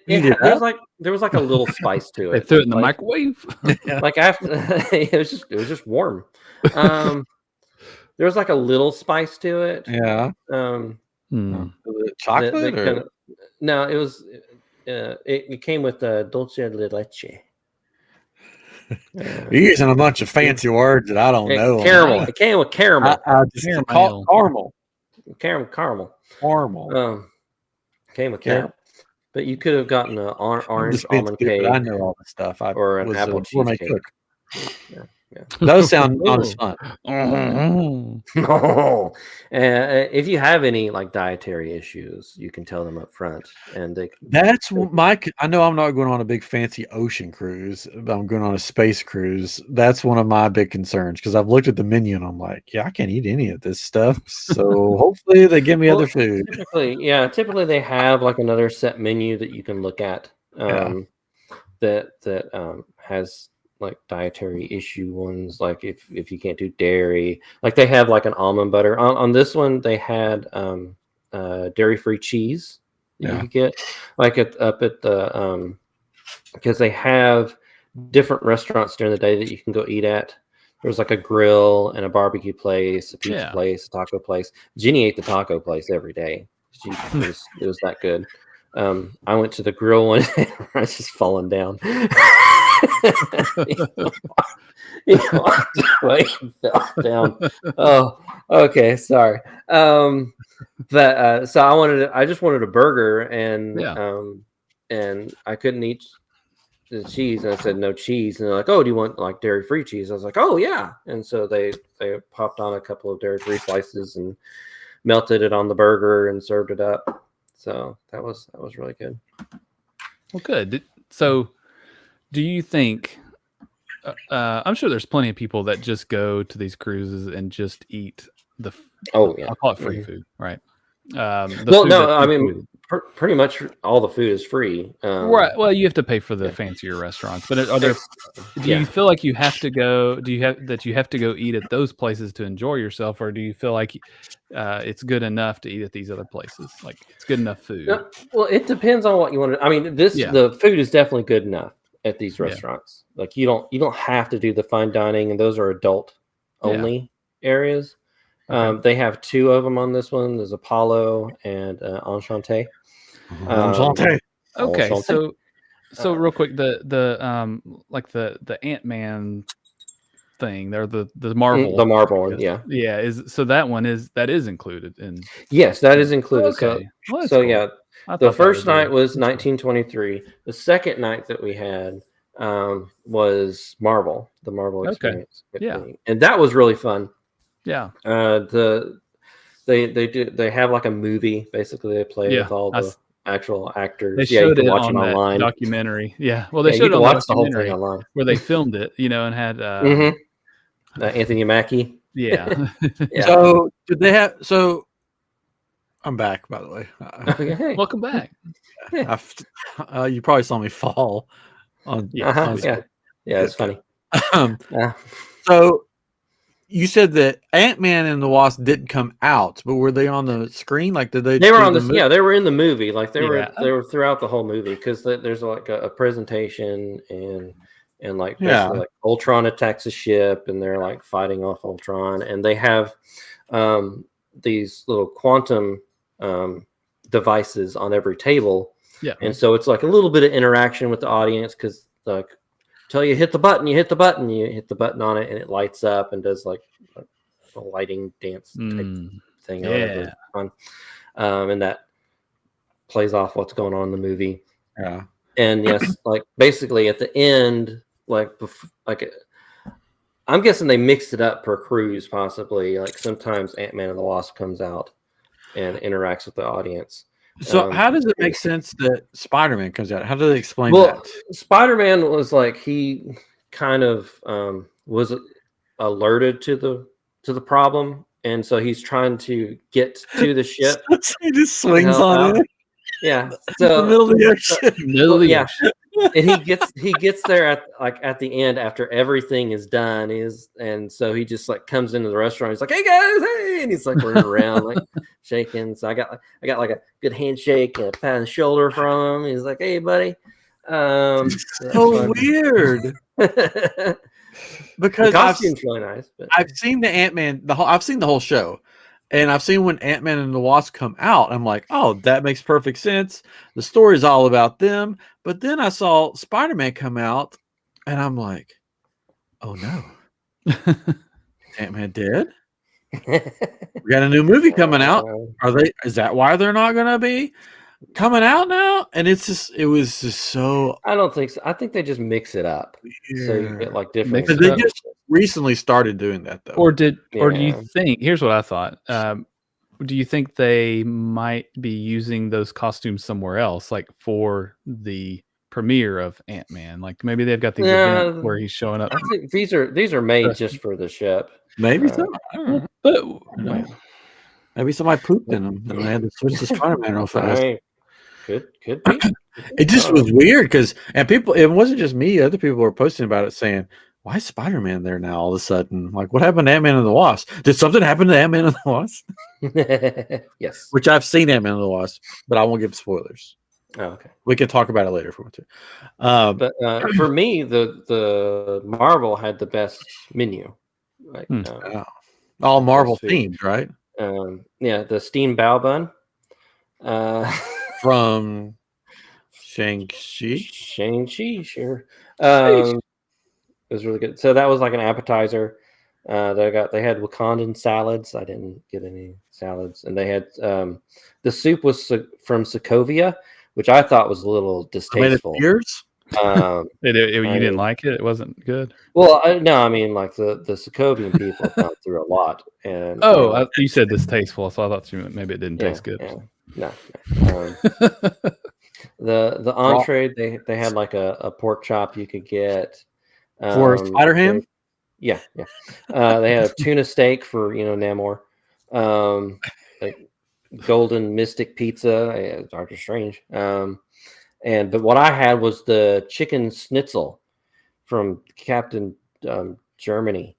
there was like a little spice to it. They threw it in the microwave. Like after it was just warm. There was like a little spice to it. Yeah. Was it chocolate? No, it was. It came with dulce de leche. You're using a bunch of fancy words that I don't know. Caramel. It came with caramel. Caramel. Caramel. Came with caramel. But you could have gotten an orange almond cake. I know all the stuff. Or an apple cheesecake. Yeah. Those sound honest fun. If you have any like dietary issues, you can tell them up front, and that's I know I'm not going on a big fancy ocean cruise, but I'm going on a space cruise. That's one of my big concerns because I've looked at the menu and I'm like, yeah, I can't eat any of this stuff. So hopefully they give me other food. Typically they have like another set menu that you can look at that has like dietary issue ones, like if you can't do dairy, like they have like an almond butter on this one. They had dairy-free cheese that you could get like up at the because they have different restaurants during the day that you can go eat at. There's like a grill and a barbecue place, a pizza place, a taco place. Jenny ate the taco place every day. It was that good. I went to the grill one and I was just falling down. he walked away and fell down. Oh, okay, sorry. So I just wanted a burger, and I couldn't eat the cheese, and I said no cheese, and they're like, oh, do you want like dairy-free cheese? I was like, oh yeah, and so they popped on a couple of dairy-free slices and melted it on the burger and served it up. So that was really good. Well, good. So do you think I'm sure there's plenty of people that just go to these cruises and just eat I'll call it free food, right? Pretty much all the food is free. Right. Well, you have to pay for the fancier restaurants, but are there? Do you feel like you have to go? Do you have to go eat at those places to enjoy yourself, or do you feel like it's good enough to eat at these other places? Like it's good enough food. Well, it depends on what you want to. I mean, the food is definitely good enough at these restaurants. Like you don't have to do the fine dining, and those are adult only areas. They have two of them on this one. There's Apollo and Enchanté. So real quick, the Ant-Man thing. They're the Marvel. The Marvel one, yeah. Yeah, so that one is included in. Yes, that is included. Okay. Well, So cool. yeah, the first night was 1923. The second night that we had was Marvel, the Marvel experience. Yeah. And that was really fun. Yeah. They have like a movie, basically. They play with all the actual actors. They showed you can it watch on it that online. Documentary. Yeah. Well, they showed you it on watch the whole documentary thing online where they filmed it, and had Anthony Mackie. Yeah. Yeah. So did they have? So I'm back, by the way. Okay, hey. Welcome back. You probably saw me fall on. Yeah, it's funny. So you said that Ant-Man and the Wasp didn't come out, but were they on the screen? Like, did they? They were on the yeah, they were in the movie. Like they were throughout the whole movie because there's like a presentation and like basically like Ultron attacks a ship and they're like fighting off Ultron, and they have these little quantum devices on every table. Yeah, and so it's like a little bit of interaction with the audience because like. Tell you hit the button on it, and it lights up and does like a lighting dance type thing. Yeah, fun. And that plays off what's going on in the movie. Yeah, and yes, like basically at the end, I'm guessing they mixed it up per cruise, possibly. Like sometimes Ant-Man and the Wasp comes out and interacts with the audience. So how does it make sense that Spider-Man comes out? How do they explain that? Spider-Man was like he kind of was alerted to the problem, and so he's trying to get to the ship. He just swings on it. Yeah, so middle of the ocean. And he gets there at the end after everything is done. And so he just like comes into the restaurant. He's like, "Hey guys, hey!" And he's like running around like shaking. So I got like a good handshake and a pat on the shoulder from him. He's like, "Hey buddy." So weird. Because the costume's really nice. But I've seen the Ant-Man. I've seen the whole show. And I've seen when Ant-Man and the Wasp come out, I'm like, oh, that makes perfect sense. The story's all about them. But then I saw Spider-Man come out, and I'm like, oh no. Ant-Man dead? We got a new movie coming out. Is that why they're not gonna be coming out now? And it was just so. I don't think so. I think they just mix it up. Yeah. So you get like different. Because they just recently started doing that though. Or do you think? Here's what I thought. Do you think they might be using those costumes somewhere else, like for the premiere of Ant-Man? Like maybe they've got these events where he's showing up. I think these are made just for the ship. Maybe so. I don't know. But maybe somebody pooped in them and they had to switch to Spider-Man real fast. Could be. It just was weird because it wasn't just me. Other people were posting about it saying, why is Spider-Man there now all of a sudden? Like, what happened to Ant-Man and the Wasp? Did something happen to Ant-Man and the Wasp? Yes. Which I've seen Ant-Man and the Wasp, but I won't give spoilers. Oh, okay. We can talk about it later if we want to. But for me, the Marvel had the best menu. Like, all Marvel themed, right? The steamed bao bun. From Shang-Chi? Shang-Chi, sure. It was really good. So that was like an appetizer. They had Wakandan salads. I didn't get any salads, and they had the soup was from Sokovia, which I thought was a little distasteful. You didn't like it? It wasn't good. Well, no, I mean like the Sokovian people have gone through a lot. And you said distasteful, so I thought maybe it didn't taste good. Yeah. No. The entree they had like a pork chop you could get. For spider ham? Yeah. They had a tuna steak for Namor. Like golden mystic pizza, Doctor Strange. But what I had was the chicken schnitzel from Captain Germany.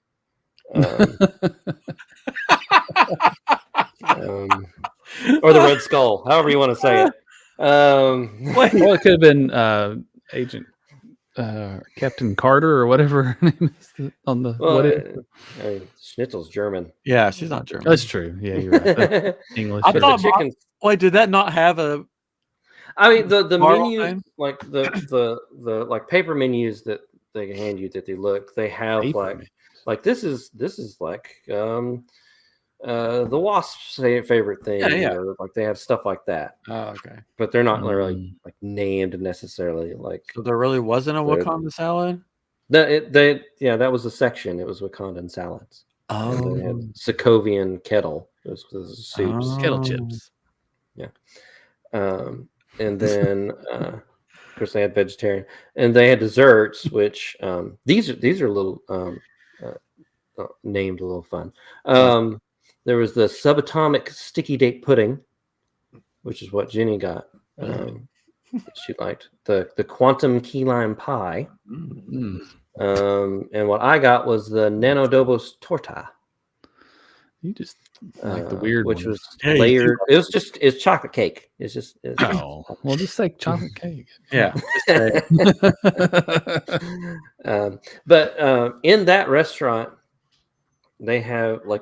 Or the Red Skull, however you want to say it. Well, it could have been Agent Captain Carter or whatever her name is on the Schnitzel's German. Yeah, she's not German. That's true. Yeah, you're right. English. I thought wait, did that not have a? I mean, the menu, like the like paper menus that they hand you that they have like like this is like the Wasp's favorite thing. Yeah. Or like they have stuff like that. Oh, okay. But they're not really like named necessarily. Like, so there really wasn't a Wakanda salad. That was a section. It was Wakandan salads. Oh, and they had Sokovian kettle. Those soups, kettle chips. Yeah, and then of course they had vegetarian, and they had desserts, which these are a little named a little fun. There was the subatomic sticky date pudding, which is what Jenny got. She liked the quantum key lime pie. And what I got was the nanodobos torta. You just like the weird which ones. was layered. It's chocolate cake. It's just well, just like chocolate cake. Yeah. But in that restaurant, they have a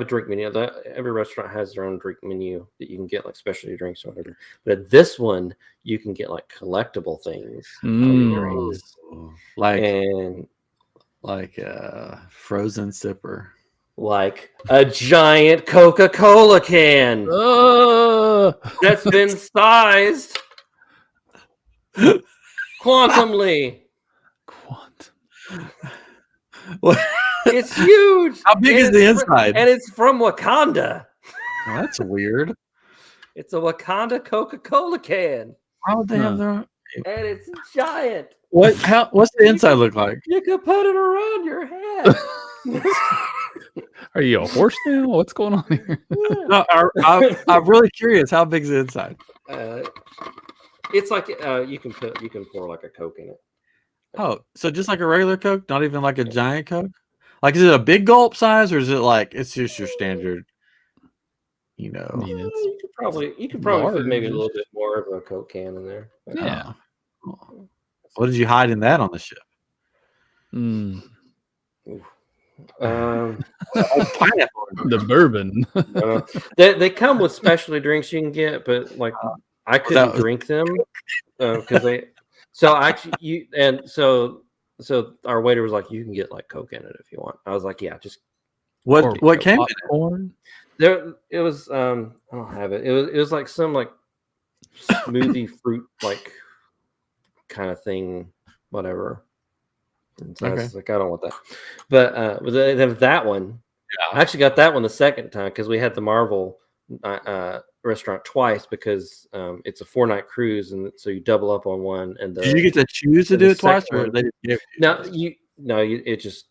drink menu. Every restaurant has their own drink menu that you can get, like specialty drinks or whatever. But at this one, you can get like collectible things, drinks, like frozen sipper, like a giant Coca-Cola can that's been sized quantumly. What? It's huge. How big is the inside? And it's from Wakanda. Well, that's weird. It's a Wakanda Coca-Cola can. Why would they have their own? And it's giant. What's the inside look like? You can put it around your head. Are you a horse now? What's going on here? No, I'm really curious. How big's the inside? It's like you can pour like a Coke in it. Oh, so just like a regular Coke, not even like a giant Coke? Like, is it a big gulp size, or is it like it's just your standard? You know, you could probably put maybe a little bit more of a Coke can in there. Yeah. What did you hide in that on the ship? Pineapple. The bourbon. They come with specialty drinks you can get, but like I couldn't drink them because they. So actually, so our waiter was like, "You can get like Coke in it if you want." I was like, "Yeah, just." What came in it? There, it was. I don't have it. It was like some like smoothie fruit like kind of thing, whatever. And so I was like, I don't want that. But they have that one. Yeah. I actually got that one the second time because we had the Marvel restaurant twice because it's a 4-night cruise, and so you double up on one. And did you get to choose to do it twice, or they just give it to you?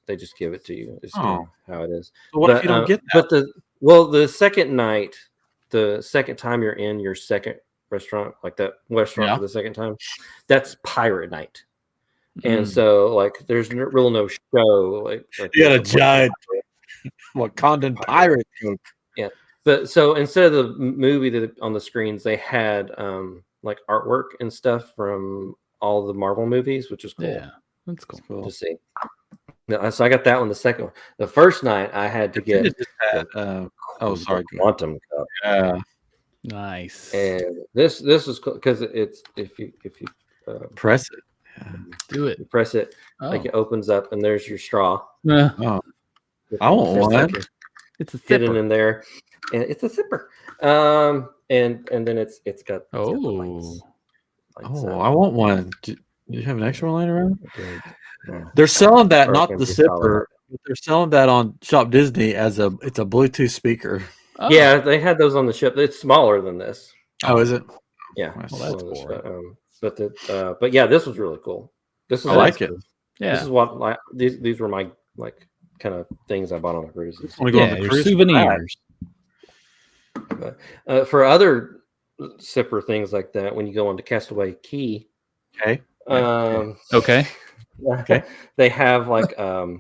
They just give it to you. It's kind of how it is. So what if you don't get that? The second night, the second time you're in your second restaurant, like that restaurant for the second time, that's pirate night. And so like there's no show. Like you had a giant Wakandan pirate Coke. Yeah. But so instead of the movie that on the screens, they had like artwork and stuff from all the Marvel movies, which is cool. Yeah, that's cool to see. So I got that one. The second one, the first night, I had to get quantum cup. Yeah, nice. And this is cool because it's if you press it, do it. You press it, like it opens up, and there's your straw. I want one. It's a sipper. Hidden in there, and it's a sipper. And then it's got I want one. Do you have an extra one laying around? They're selling that, not the sipper. They're selling that on Shop Disney as it's a Bluetooth speaker. Oh. Yeah, they had those on the ship. It's smaller than this. Oh, is it? Yeah. Well, that's boring. But yeah, this was really cool. I like it. Yeah. This is what these were my like kind of things I bought on the cruises. Your souvenirs. For other sipper things like that, when you go on to Castaway Cay, okay, they have like a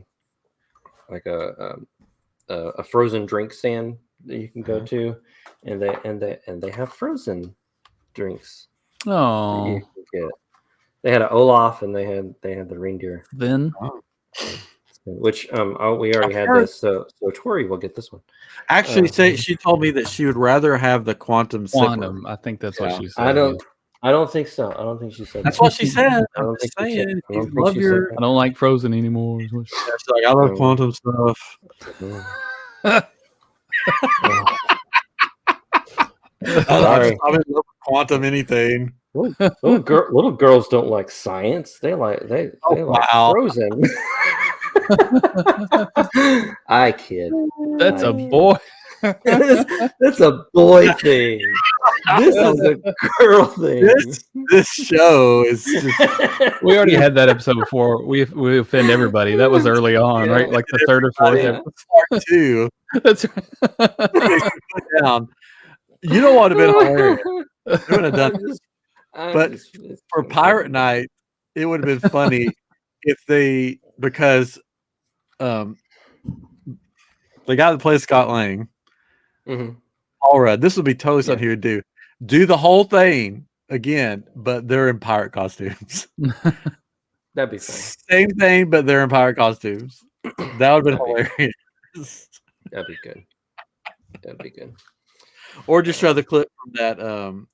frozen drink stand that you can go to, and they have frozen drinks. Oh, they had an Olaf, and they had the reindeer. Then, which we already had this, so Tori will get this one. Actually, she told me that she would rather have the quantum. I think that's what she said. I don't think so. I don't think she said That's that. what she said. I I'm don't just think she said- saying. I You don't think love she said your. that. I don't like Frozen anymore. It's like I love quantum stuff. Sorry. I'm in love with quantum anything. Little girls don't like science. They like wow. Frozen. I kid. That's I a kid. boy. That's a boy thing. This is a girl thing. This show is just We already had that episode before. We offend everybody. That was early on, right? Like the third or fourth Yeah. episode. part 2. That's Down. You know what would have been hilarious? They would have done this. But for Pirate Night, it would have been funny if they, because the guy that plays Scott Lang, Paul Rudd, this would be totally something he would do the whole thing again, but they're in pirate costumes. That'd be fun. Same thing, but they're in pirate costumes. That would have been hilarious. That'd be good. That'd be good. Or just show the clip from that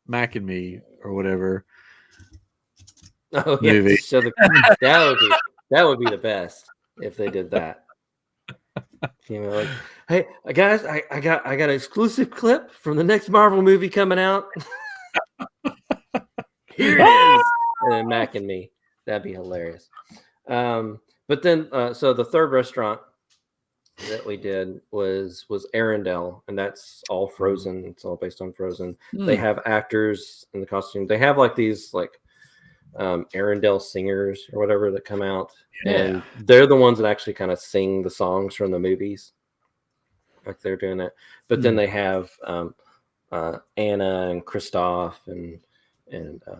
Mac and Me or whatever. Oh yeah, movie. show that would be the best if they did that. You know, like, hey guys, I got an exclusive clip from the next Marvel movie coming out. Here it is. And then Mac and Me. That'd be hilarious. But then so the third restaurant that we did was Arendelle, and that's all Frozen. It's all based on Frozen. They have actors in the costume. They have like these Arendelle singers or whatever that come out, and they're the ones that actually kind of sing the songs from the movies, like they're doing it. But then they have Anna and Kristoff and Anna.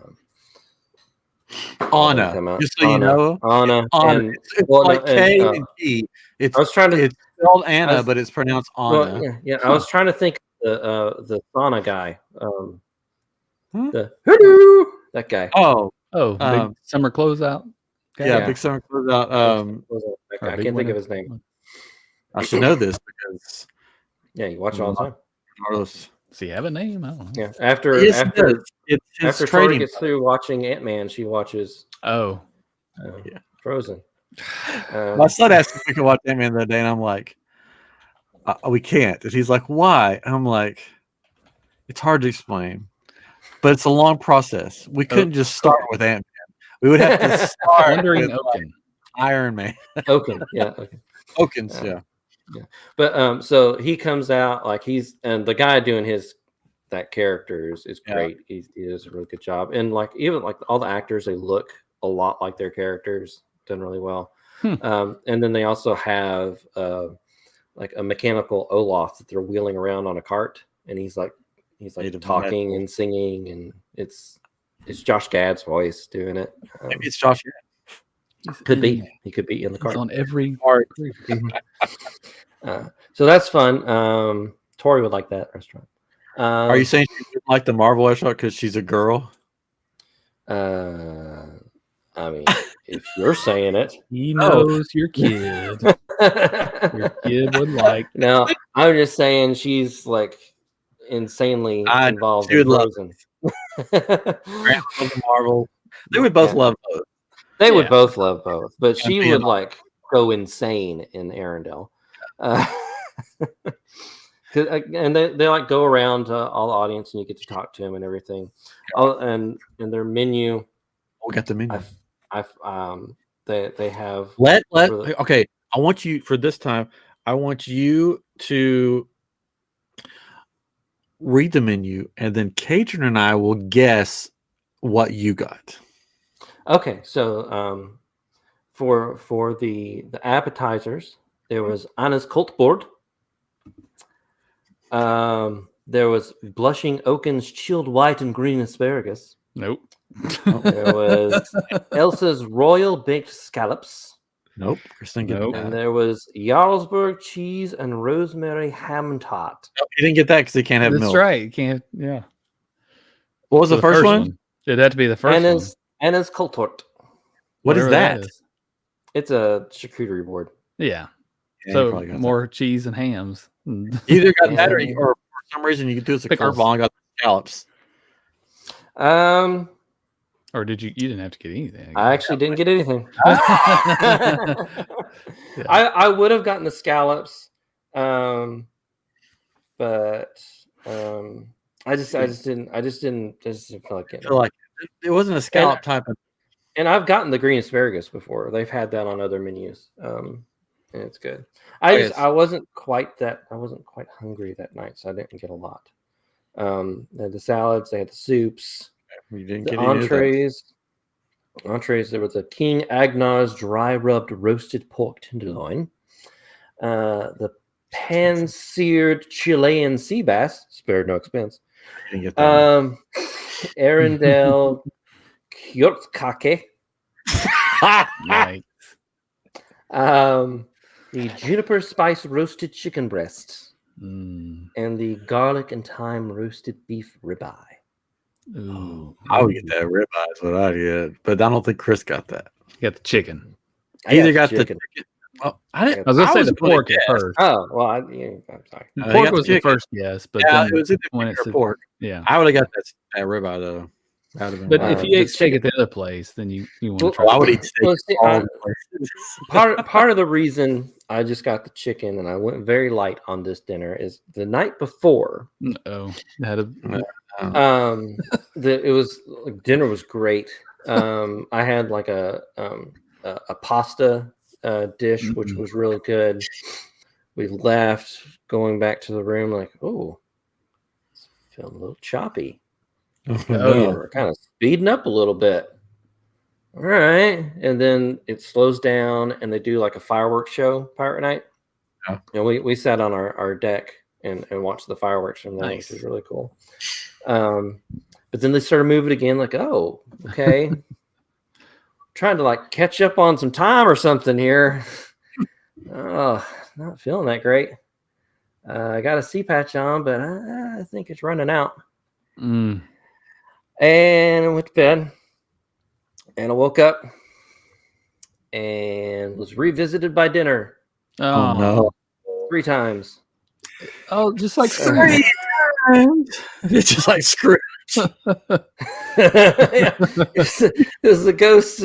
Just so you know, Anna. Anna. It's like K and E. I was trying to. It's spelled Anna, but it's pronounced Anna. Well, yeah. I was trying to think of the sauna guy. That guy. Big summer closeout. Big summer closeout. I can't think of his name. I should know this because you watch it all the time. Does he have a name? I don't know. Yeah, after Tori gets through watching Ant-Man, she watches Frozen. My son asked if we could watch Ant-Man the other day, and I'm like, we can't. And he's like, why? And I'm like, it's hard to explain, but it's a long process. We couldn't just start with Ant-Man. We would have to start with Iron Man. Okins, yeah. But so he comes out and the guy doing that character is great. He does a really good job, and even all the actors, they look a lot like their characters. Done really well. And then they also have like a mechanical Olaf that they're wheeling around on a cart, and he's talking and singing, and it's Josh Gad's voice doing it. Maybe it's Josh Gad. Could be. He could be in the cart. It's on every part. So that's fun. Tori would like that restaurant. Are you saying she didn't like the Marvel restaurant because she's a girl? I mean, if you're saying it, he knows your kid. Your kid would like. No, I'm just saying she's insanely involved in Frozen. Marvel. They would both love both. They would both love both, but she would go insane in Arendelle. And they go around to all the audience, and you get to talk to them and everything. And their menu. We got the menu. They have okay. I want you for this time. I want you to read the menu, and then Cajun and I will guess what you got. Okay, so for the appetizers, there was Anna's Colt Board. There was Blushing Oaken's chilled white and green asparagus. Nope. There was Elsa's Royal Baked Scallops. Nope. Nope. And there was Jarlsberg cheese and rosemary ham tot. Nope, he didn't get that because he can't have milk. That's right. You can't. Yeah. What was the first one? It had to be the first one. Anna's Kultort. What is that? It's a charcuterie board. Yeah. So more cheese and hams. Either got that, or for some reason you could do this a curveball and got the scallops. Or did you? You didn't have to get anything. I actually didn't get anything. Yeah. I would have gotten the scallops, but I just didn't feel like getting. I feel like it wasn't a scallop type of. And I've gotten the green asparagus before. They've had that on other menus, and it's good. I wasn't quite hungry that night, so I didn't get a lot. They had the salads, they had the soups, You didn't the get entrees. Entrees. There was a King Agnar's dry rubbed roasted pork tenderloin, the pan seared Chilean sea bass, spared no expense. Arendelle Kyotkake. Nice. The juniper spice roasted chicken breast, Mm. and the garlic and thyme roasted beef ribeye. Ooh. I would get that ribeye is what I get, but I don't think Chris got that. You got the chicken. I either got the chicken. Well, I was gonna say the pork at first. Oh well, I'm sorry. Pork was the first guess, but yeah, then it was either when chicken or it's pork. Yeah, I would have got that ribeye though. But if you ate steak at the other place, then you want to try. I would eat steak. Part of the reason I just got the chicken and I went very light on this dinner is the night before. Dinner was great. I had like a pasta dish, which was really good. We left, going back to the room, like, oh, it's feeling a little choppy. We're kind of speeding up a little bit. All right. And then it slows down and they do like a fireworks show pirate night. Yeah. And we sat on our deck and watched the fireworks from there, which was really cool. But then they started moving again, like, oh, okay. Trying to like catch up on some time or something here. Oh, not feeling that great. I got a C patch on, but I think it's running out. And I went to bed, and I woke up and was revisited by dinner. Oh no! 3 times. Oh, just like 3 times. It's just like Scrooge. Yeah. It was the ghosts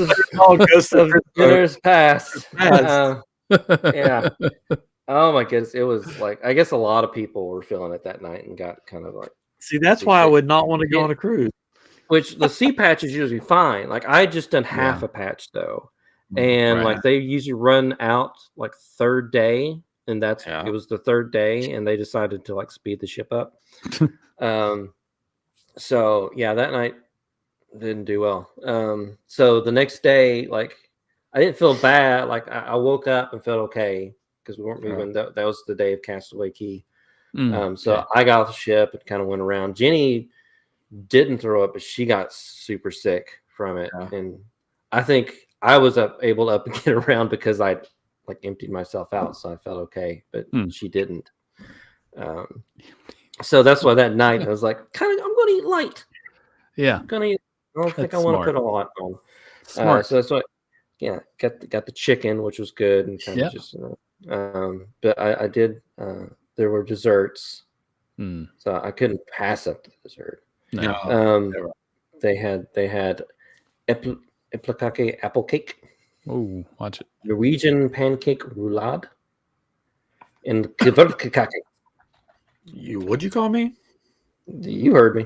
of dinners past. Yeah. Oh my goodness! It was like, I guess a lot of people were feeling it that night and got kind of like. See, that's why I would not want to go on a cruise. Which the C patch is usually fine. Like I just done half a patch though, and like they usually run out like 3rd day, and it was the 3rd day, and they decided to like speed the ship up. So yeah, that night didn't do well. So the next day, like I didn't feel bad. Like I woke up and felt okay because we weren't moving. That was the day of Castaway Cay. So I got off the ship and kind of went around. Jenny didn't throw up, but she got super sick from it. And I think I was able to up and get around because I like emptied myself out, so I felt okay, but she didn't. So that's why that night I was like, I'm going to eat light. Yeah, I don't think I want to put a lot on. Smart. So that's what. Yeah, got the chicken, which was good, and kind of just. But I did. There were desserts, so I couldn't pass up the dessert. No. They had eplikake apple cake. Oh, watch it. Norwegian pancake roulade. And gevrkakake. What'd you call me? You heard me.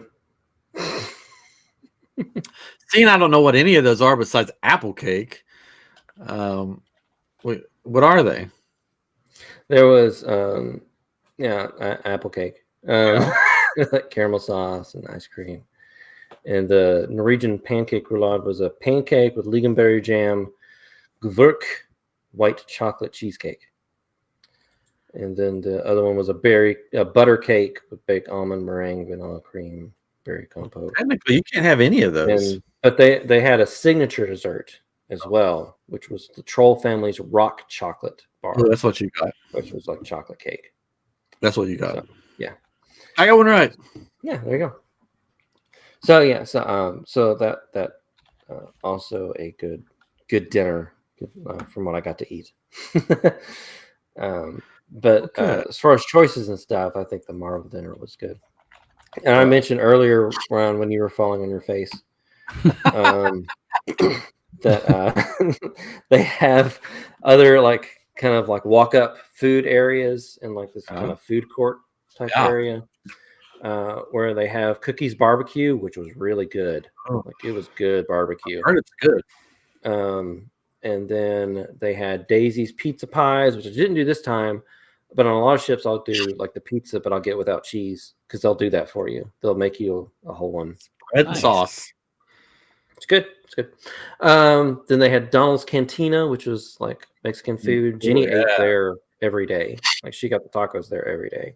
See, I don't know what any of those are besides apple cake. What are they? There was apple cake. Caramel sauce and ice cream. And the Norwegian pancake roulade was a pancake with lingonberry jam, gvurk, white chocolate cheesecake. And then the other one was a butter cake with baked almond, meringue, vanilla cream, berry compote. Technically, you can't have any of those. But they had a signature dessert as well, which was the Troll family's rock chocolate bar. Oh, that's what you got. Which was like chocolate cake. That's what you got. So, yeah. I got one right. Yeah, there you go. So yeah, so that also a good dinner from what I got to eat. But as far as choices and stuff, I think the Marvel dinner was good. And I mentioned earlier, Ron, when you were falling on your face, that they have other like kind of like walk up food areas and like this kind of food court type area where they have Cookies Barbecue, which was really good. Like it was good barbecue. I heard it's good. And then they had Daisy's Pizza Pies, which I didn't do this time. But on a lot of ships, I'll do like the pizza, but I'll get without cheese because they'll do that for you. They'll make you a whole one. Red sauce. It's good. It's good. Then they had Donald's Cantina, which was like Mexican food. Jenny ate there every day. Like she got the tacos there every day.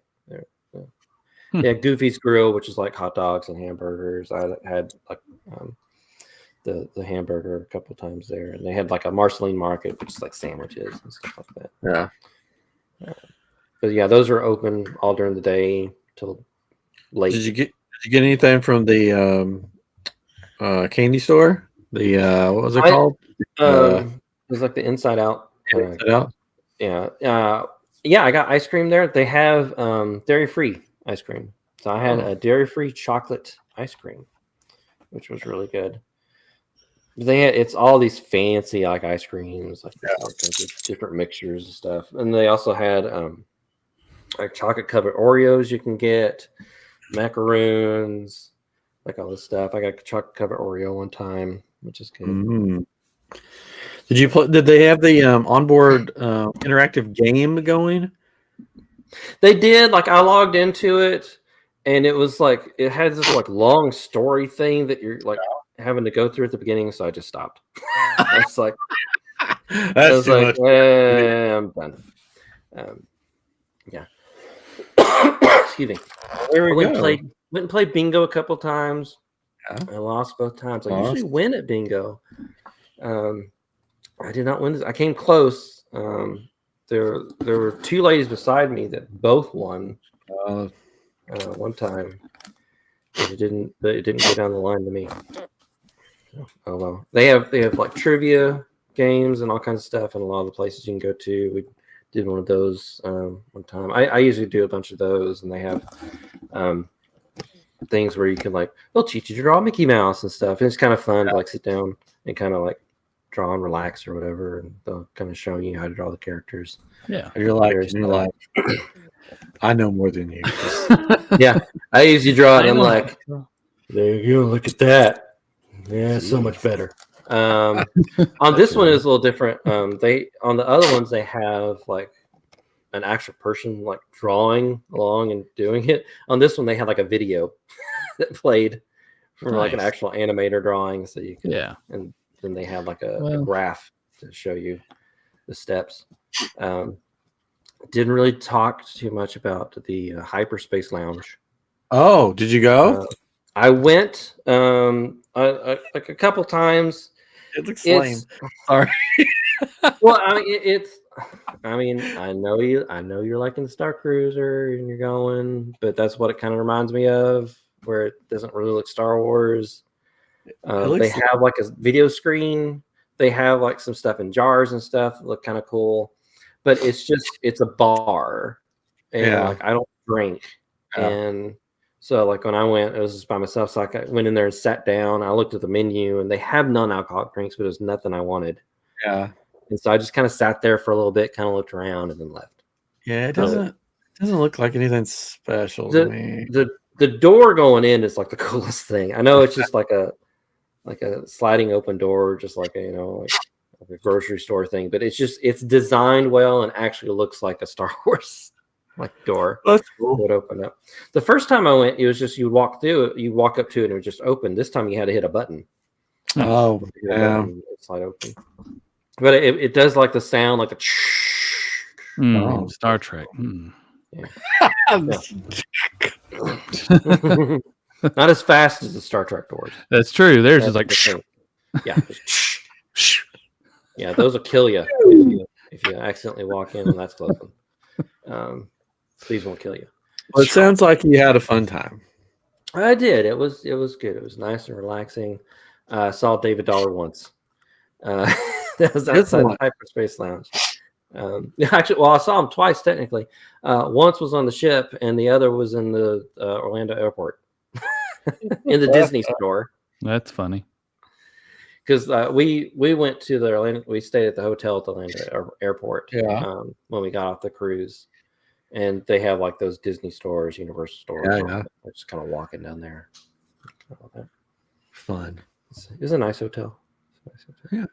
They had Goofy's Grill, which is like hot dogs and hamburgers. I had like the hamburger a couple times there, and they had like a Marceline Market, which is like sandwiches and stuff like that. Yeah. But yeah, those are open all during the day till late. Did you get anything from the candy store? The what was it called? It was like the Inside Out. Inside Out. Yeah. Yeah, I got ice cream there. They have dairy-free ice cream. So I had a dairy-free chocolate ice cream, which was really good. It's all these fancy like ice creams, like different mixtures and stuff. And they also had like chocolate covered Oreos you can get, macaroons, like all this stuff. I got a chocolate covered Oreo one time, which is good. Mm-hmm. Did they have the onboard interactive game going? They did. Like I logged into it, and it was like it had this like long story thing that you're like having to go through at the beginning. So I just stopped. I was like, I'm done. Yeah. Excuse me. There we go. Went and played bingo a couple times. I lost both times. I usually win at bingo. I did not win this. I came close. There were two ladies beside me that both won one time. It didn't go down the line to me. Oh well. They have like trivia games and all kinds of stuff, and a lot of the places you can go to. We did one of those one time. I usually do a bunch of those, and they have things where you can like they'll teach you to draw Mickey Mouse and stuff. And it's kind of fun to like sit down and kind of like draw and relax or whatever, and they'll kind of show you how to draw the characters. Yeah, you're like I know more than you. Yeah, I usually draw it and I'm like, there you go, look at that. Yeah, it's so much better. On this one is a little different. On the other ones they have like an actual person like drawing along and doing it. On this one they had like a video that played from like an actual animator drawing, so you can and then they have like a graph to show you the steps. Didn't really talk too much about the Hyperspace Lounge. Oh, did you go? I went like a couple times. It looks lame. Sorry. Well, I mean, I know you're liking the Star Cruiser and you're going, but that's what it kind of reminds me of, where it doesn't really look Star Wars. They have like a video screen. They have like some stuff in jars and stuff that look kind of cool, but it's a bar, and like I don't drink, and so like when I went, it was just by myself. So I went in there and sat down. I looked at the menu, and they have non-alcoholic drinks, but it was nothing I wanted. Yeah, and so I just kind of sat there for a little bit, kind of looked around, and then left. Yeah, it doesn't look like anything special to me. The door going in is like the coolest thing. I know it's just like a sliding open door, just like a like a grocery store thing, but it's designed well and actually looks like a Star Wars like door. That's cool. Would open up. The first time I went, it was just you walk through it, you walk up to it, and it would just open. This time you had to hit a button. Oh, yeah. It slide open. But it does like the sound, like the Star Trek. Not as fast as the Star Trek doors. That's true. There's just like yeah, those will kill you if you accidentally walk in and that's closing. These won't kill you. Well, it sounds like you had a fun time. I did. It was good. It was nice and relaxing. Saw David Dollar once. That was outside the Hyperspace Lounge. Actually, well, I saw him twice technically. Once was on the ship, and the other was in the Orlando airport, in the Disney store. That's funny. because we went to the Orlando. We stayed at the hotel at the Orlando airport. When we got off the cruise, and they have like those Disney stores, Universal stores. Yeah. We're just kind of walking down there. Fun. It's a nice hotel. Yeah,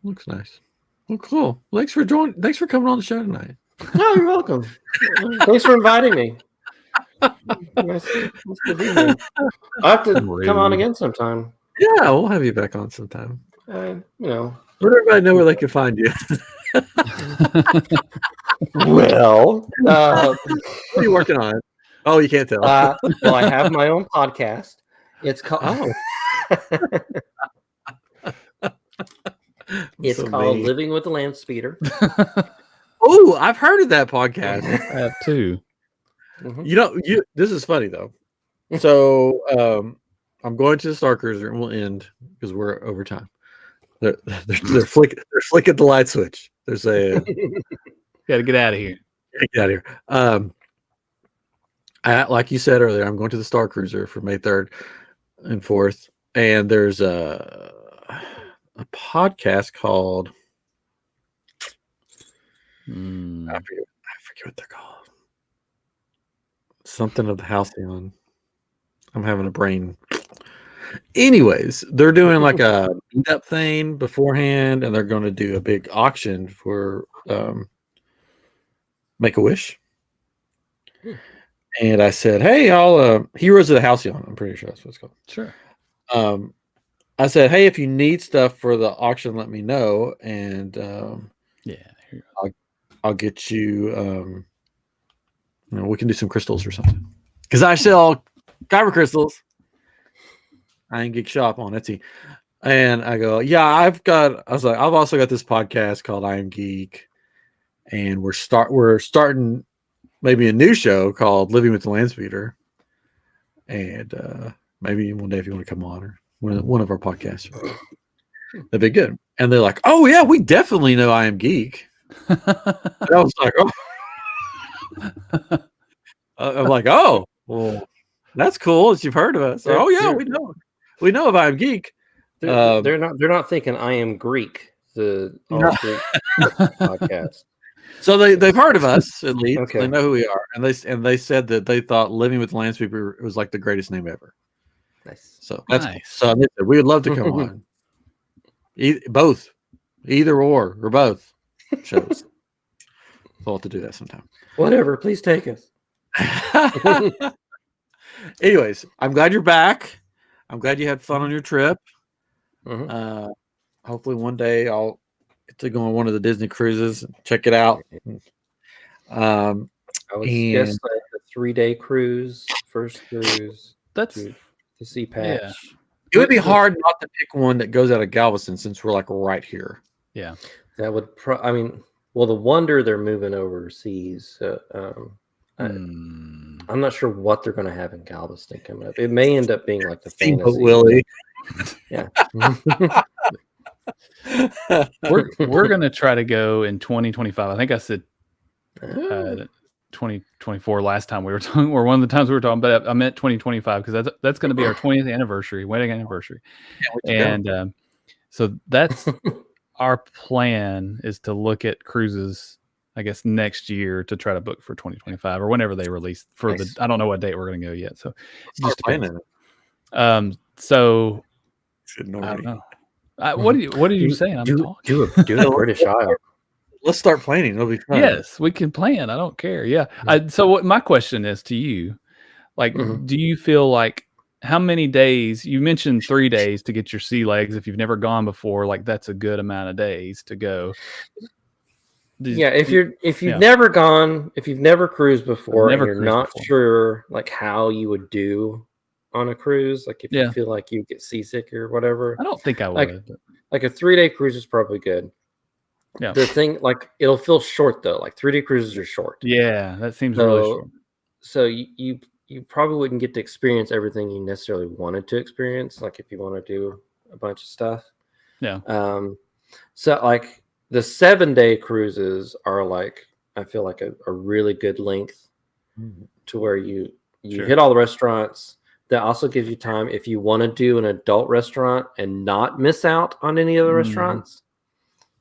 looks nice. Well, cool. Thanks for joining. Thanks for coming on the show tonight. No, you're welcome. Thanks for inviting me. Nice to be here. I have to come on again sometime. Yeah, we'll have you back on sometime. You know, let everybody know where they can find you. Well, what are you working on? Oh, you can't tell. Well, I have my own podcast. It's called. It's so called Living with the Land Speeder. Oh, I've heard of that podcast. I have too. Mm-hmm. This is funny though. So I'm going to the Star Cruiser and we'll end because we're over time. They're flicking the light switch. They're saying, "Got to get out of here." Get out of here. Like you said earlier, I'm going to the Star Cruiser for May 3rd and 4th, and there's a podcast called I forget what they're called. Something of the Halcyon. I'm having a brain. Anyways, they're doing like a meetup thing beforehand, and they're going to do a big auction for Make-A-Wish. And I said, "Hey, I'll Heroes of the Halcyon." I'm pretty sure that's what it's called. Sure. I said, "Hey, if you need stuff for the auction, let me know, and I'll get you. We can do some crystals or something because I sell kyber crystals. IamGEEK shop on Etsy." And I go, "Yeah, I've also got this podcast called IamGEEK, and we're starting maybe a new show called Living with the Land Speeder, and maybe one day if you want to come on or one of our podcasts, that'd be good." And they're like, "Oh yeah, we definitely know IamGEEK." And I was like, "Oh," I'm like, "Oh, well, that's cool that you've heard of us." "Oh yeah, we know of IamGEEK." They're not thinking I Am Greek, the Greek podcast. So they've heard of us at least. Okay. They know who we are, and they said that they thought Living with the Land Speeder was like the greatest name ever. Nice. So that's nice. So they said we would love to come on. Both, either or both shows. We'll have to do that sometime. Whatever, please take us. Anyways, I'm glad you're back. I'm glad you had fun on your trip. Mm-hmm. Hopefully one day I'll get to go on one of the Disney cruises and check it out. I would guess like a 3-day cruise, first cruise. That's to see Patch. Yeah. It would be hard not to pick one that goes out of Galveston since we're like right here. Yeah. That would the Wonder they're moving overseas. I'm not sure what they're going to have in Galveston coming up. It may end up being like the Fantasy. Willie. Yeah. we're going to try to go in 2025. I think I said 2024 last time we were talking, or one of the times we were talking, but I meant 2025 because that's going to be our 20th anniversary, wedding anniversary. And so that's our plan, is to look at cruises, I guess, next year to try to book for 2025 or whenever they release for I don't know what date we're going to go yet. So just depends. So I don't know. What are you saying? Do a British Isle. Let's start planning. It'll be fun. Yes, we can plan. I don't care. Yeah. So what my question is to you, like, do you feel like, how many days, you mentioned 3 days to get your sea legs. If you've never gone before, like that's a good amount of days to go. If you've never gone, if you've never cruised before, and you're not sure like how you would do on a cruise, like if you feel like you get seasick or whatever. I don't think I would. Like a 3-day cruise is probably good. Yeah. The thing, like, it'll feel short though. Like 3-day cruises are short. Yeah, that seems really short. So you probably wouldn't get to experience everything you necessarily wanted to experience. Like if you want to do a bunch of stuff. Yeah. So like the 7-day cruises are like, I feel like a really good length to where you hit all the restaurants, that also gives you time if you want to do an adult restaurant and not miss out on any other restaurants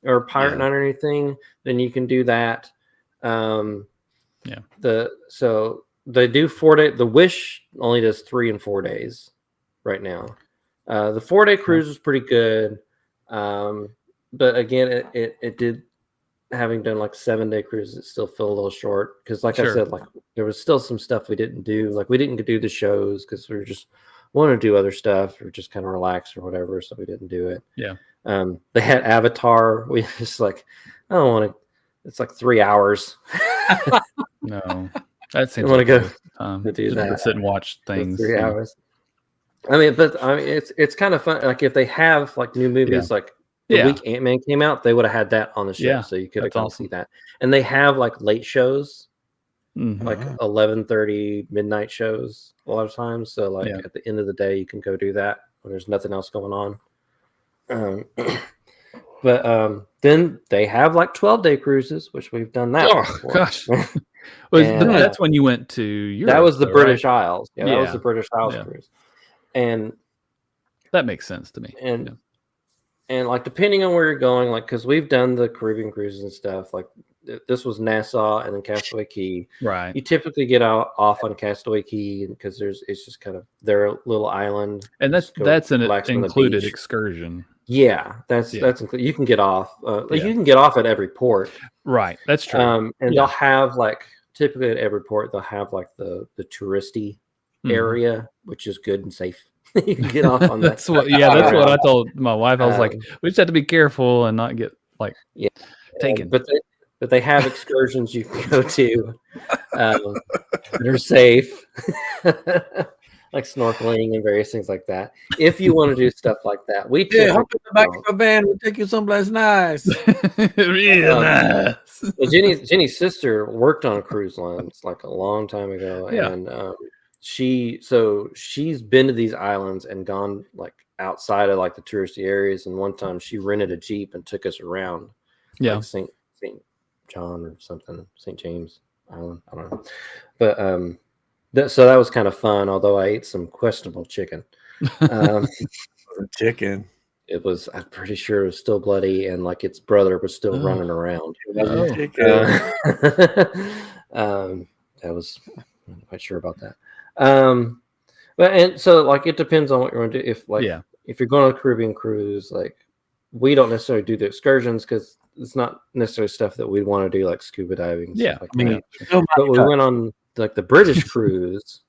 or pirate night or anything, then you can do that. So they do 4 day. The Wish only does 3 and 4 days right now. The 4-day cruise was pretty good. But again, it did, having done like 7-day cruises, it still feel a little short because, like I said, like there was still some stuff we didn't do. Like we didn't do the shows because we were just wanted to do other stuff or just kind of relax or whatever, so we didn't do it. They had Avatar. We just like, I don't want to. It's like 3 hours. No, that seems. I want to go to do that. Sit and watch things. 3 hours. I mean, it's kind of fun. Like if they have like new movies, like the week Ant-Man came out, they would have had that on the show, so you could have come see that. And they have like late shows, like 11:30 midnight shows a lot of times. So like at the end of the day, you can go do that when there's nothing else going on. But then they have like 12-day cruises, which we've done that. Oh gosh. That's when you went to Europe. That was the British Isles. Yeah, that was the British Isles cruise. And that makes sense to me. And like depending on where you're going, like because we've done the Caribbean cruises and stuff, like this was Nassau and then Castaway Cay. Right. You typically get off on Castaway Cay because it's just kind of their little island. And that's an included excursion. Yeah, that's included. You can get off. You can get off at every port. Right. That's true. And they'll have like typically at every port they'll have like the touristy area, which is good and safe. You can get off on that. That's what I told my wife. I was like, we just have to be careful and not get like taken. But they have excursions you can go to that are safe, like snorkeling and various things like that. If you want to do stuff like that, we hop in the back of a van. We'll take you someplace nice. Real nice. Well, Jenny's sister worked on cruise lines like a long time ago, and she's been to these islands and gone like outside of like the touristy areas. And one time she rented a Jeep and took us around, like St. John or something, St. James Island. I don't know, but so that was kind of fun. Although I ate some questionable chicken. Chicken. It was. I'm pretty sure it was still bloody, and like its brother was still running around. That was. I'm not quite sure about that. But and so like it depends on what you're going to do. If you're going on a Caribbean cruise, like we don't necessarily do the excursions because it's not necessarily stuff that we'd want to do, like scuba diving. But we went on like the British cruise,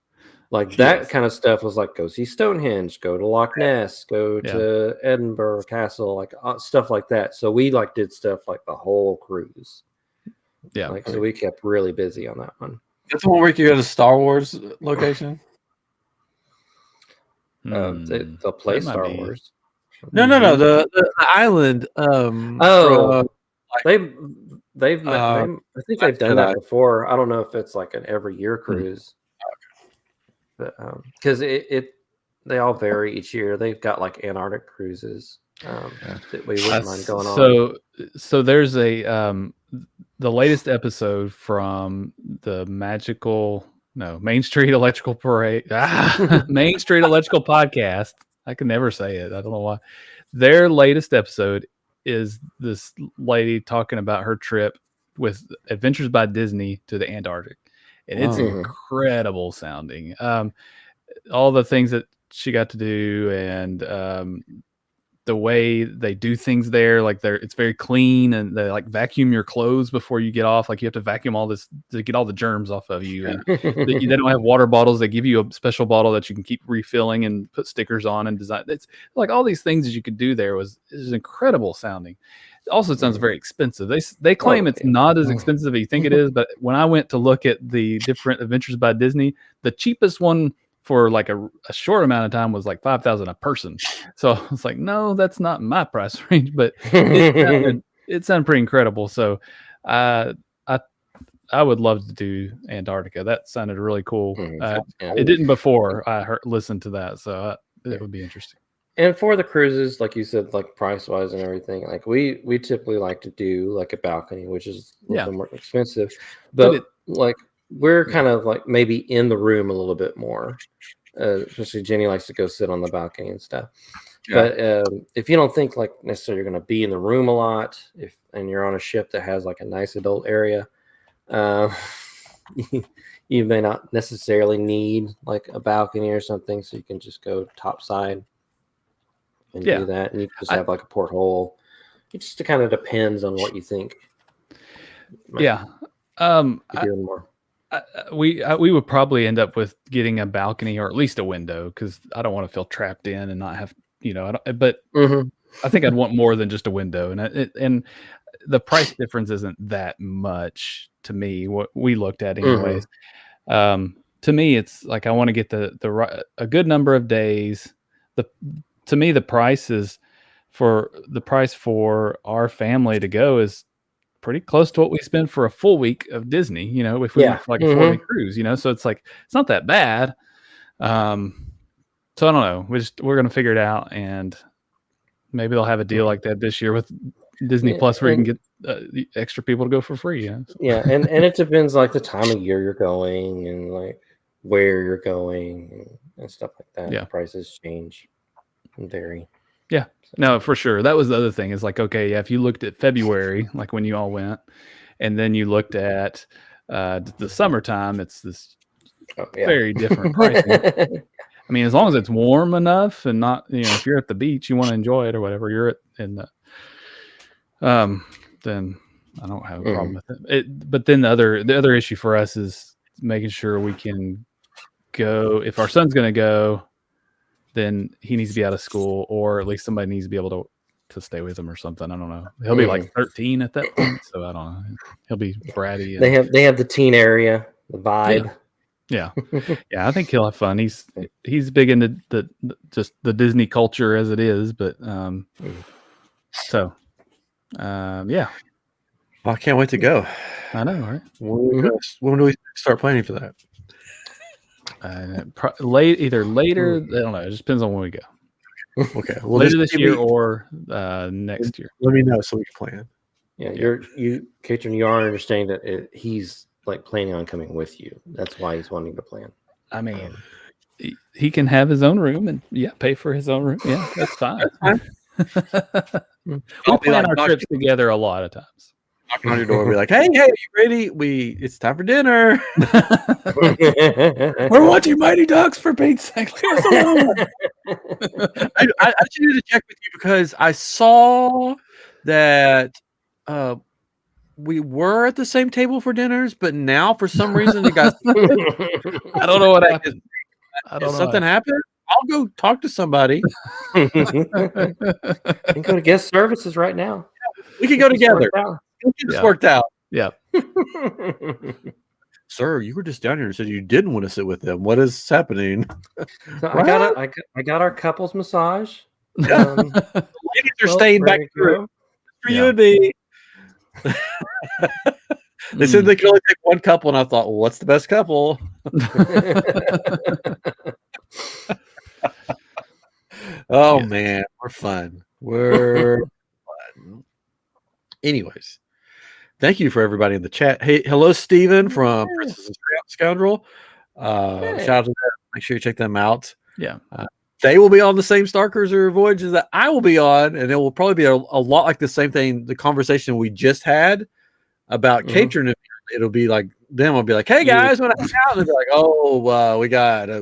like that kind of stuff was like go see Stonehenge, go to Loch Ness, go to Edinburgh Castle, like stuff like that. So we like did stuff like the whole cruise. Yeah, like so we kept really busy on that one. That's the one where you go to the Star Wars location. They'll play Star Wars. No. The island. I think they've done that before. I don't know if it's like an every year cruise, but because they all vary each year. They've got like Antarctic cruises that we wouldn't mind going on. So there's the latest episode from the Main Street Electrical Parade, Main Street Electrical Podcast. I can never say it. I don't know why. Their latest episode is this lady talking about her trip with Adventures by Disney to the Antarctic, and it's incredible sounding. All the things that she got to do, and the way they do things there, like it's very clean, and they like vacuum your clothes before you get off. Like you have to vacuum all this to get all the germs off of you. And they don't have water bottles. They give you a special bottle that you can keep refilling and put stickers on and design. It's like all these things that you could do there is incredible sounding. It also sounds very expensive. They claim it's not as expensive as you think it is, but when I went to look at the different Adventures by Disney, the cheapest one for like a short amount of time was like $5,000 a person. So I was like, no, that's not my price range, but it sounded pretty incredible. So I would love to do Antarctica. That sounded really cool. It didn't before I listened to that. So it would be interesting. And for the cruises, like you said, like price wise and everything, like we typically like to do like a balcony, which is a little more expensive, but like we're kind of like maybe in the room a little bit more. especially Jenny likes to go sit on the balcony and stuff. Yeah. But if you don't think like necessarily you're going to be in the room a lot, and you're on a ship that has like a nice adult area, you may not necessarily need like a balcony or something, so you can just go topside and do that, and you just have like a porthole. It just kind of depends on what you think. Yeah. We would probably end up with getting a balcony or at least a window, because I don't want to feel trapped in and not have, but I think I'd want more than just a window, and the price difference isn't that much to me. What we looked at anyways. To me, it's like I want to get a good number of days. To me, the price for our family to go is pretty close to what we spend for a full week of Disney. If we went for like a 4-day cruise, so it's like it's not that bad. So I don't know. We're gonna figure it out, and maybe they'll have a deal like that this year with Disney Plus, where you can get the extra people to go for free. Yeah, and it depends like the time of year you're going and like where you're going and stuff like that. Yeah, prices change and vary. Yeah, no, for sure. That was the other thing. Is like, okay, yeah, if you looked at February, like when you all went, and then you looked at the summertime, it's this very different pricing. I mean, as long as it's warm enough and not, if you're at the beach, you want to enjoy it or whatever, you're in the, then I don't have a problem with it. But then the other issue for us is making sure we can go. If our son's going to go, then he needs to be out of school, or at least somebody needs to be able to stay with him or something. I don't know. He'll be like 13 at that point, so I don't know. He'll be bratty. They have the teen area, the vibe. Yeah, I think he'll have fun. He's big into just the Disney culture as it is, but yeah. Well, I can't wait to go. I know, right? When do we start planning for that? Either later. I don't know. It just depends on when we go. Okay, well, later this year or next year. Let me know so we can plan. Yeah, Katrin, you are understanding that he's like planning on coming with you. That's why he's wanting to plan. I mean, he can have his own room and pay for his own room. Yeah, that's fine. We plan our trips together a lot of times. Knocking on your door, be like, "Hey, you ready? It's time for dinner. We're watching Mighty Ducks for Pete's sake." I just needed to check with you because I saw that we were at the same table for dinners, but now for some reason it got. I don't know what happened. Something happened. I'll go talk to somebody. You can go to guest services right now. We can go together. It's worked out. Yeah. Sir, you were just down here and said you didn't want to sit with them. What is happening? So I got our couples massage. Ladies are staying back through for you and me. They said they could only take one couple, and I thought, well, what's the best couple? Man, we're fun. We're fun. Anyways, thank you for everybody in the chat. Hey, hello, Steven from Princess and Scoundrel. Shout out to them. Make sure you check them out. Yeah. They will be on the same Star Cruiser voyages that I will be on, and it will probably be a lot like the same thing, the conversation we just had about Katrin. It'll be like them will be like, "Hey guys, when I hang out," they'll be like, "Oh, we got a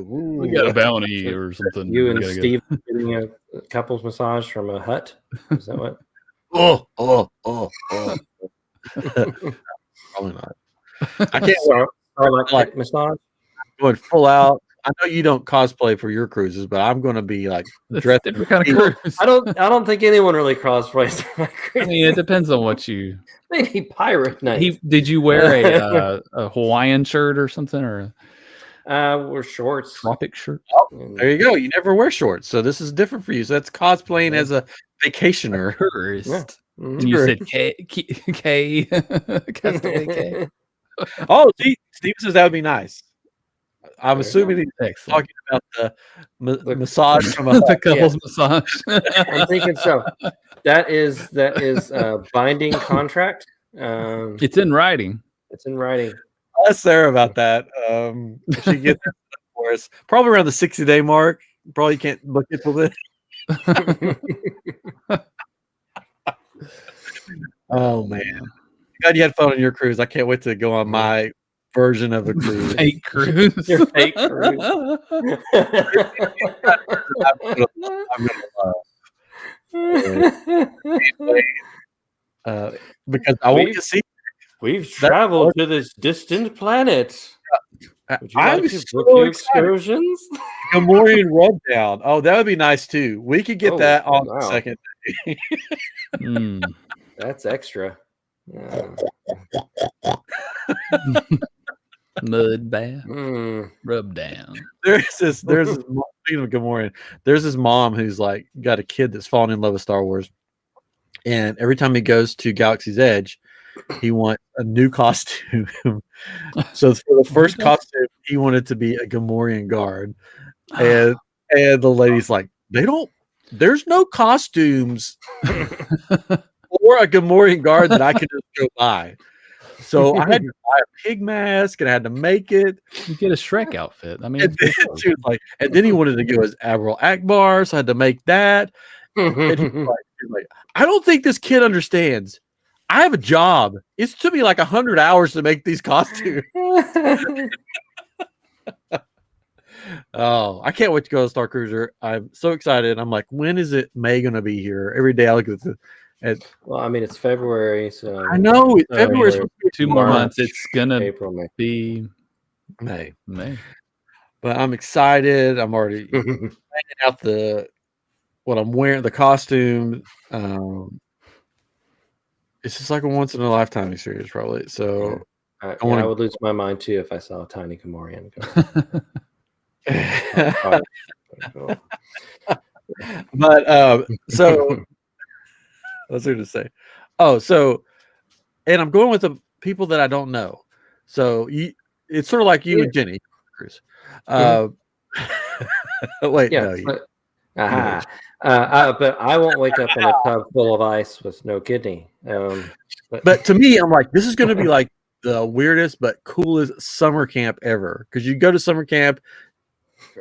bounty or something." You and Steve getting a couples massage from a hut. Is that what? Probably not. I can't like massage. Going full out. I know you don't cosplay for your cruises, but I'm going to be like dressed. Kind of cruise. I don't think anyone really cosplays for my cruise. I mean, it depends on what you. Maybe pirate night. Did you wear a Hawaiian shirt or something, or? We're shorts. Tropic shirt. Oh, there you go. You never wear shorts, so this is different for you. So that's cosplaying as a vacationer. A tourist. Yeah. And you said Castaway Cay. Oh, Steve says that would be nice. I'm assuming he's talking about the massage from the couples massage. I'm thinking so. That is a binding contract. It's in writing. It's in writing. Ask Sarah about that. If she gets Wars. Probably around the 60-day mark. Probably can't book it till then. Oh man. God, you had fun on your cruise. I can't wait to go on my version of the cruise. Fake cruise. Your fake cruise. Because I want to see. We've traveled to this distant planet. Would you like to book your excursions? Gamorrean Rubdown. Oh, that would be nice too. We could get that on the second day. That's extra. Mud bath. Rub down. There's this speaking of Gamorrean, there's this mom who's like got a kid that's fallen in love with Star Wars. And every time he goes to Galaxy's Edge, he wants a new costume. So for the first costume, he wanted to be a Gamorrean guard. And the lady's like, there's no costumes or a Gamorrean guard that I can just go buy. So I had to buy a pig mask and I had to make it. You get a Shrek outfit. I mean, and then he wanted to go as Admiral Akbar, so I had to make that. And he's like, I don't think this kid understands. I have a job. It took me like 100 hours to make these costumes. Oh, I can't wait to go to Star Cruiser. I'm so excited. I'm like, when is it May going to be here? Every day I look at well, I mean, it's February, so I know it's February. 2 more months. It's gonna be May. But I'm excited. I'm already hanging out what I'm wearing, the costume. It's just like a once in a lifetime experience, probably. So I would lose my mind too if I saw a tiny Gamorrean. But so what's there to say? Oh, so and I'm going with the people that I don't know. So it's sort of like you and Jenny, Chris. Wait, no. But I won't wake up in a tub full of ice with no kidney. But to me, I'm like, this is going to be like the weirdest but coolest summer camp ever. Because you go to summer camp,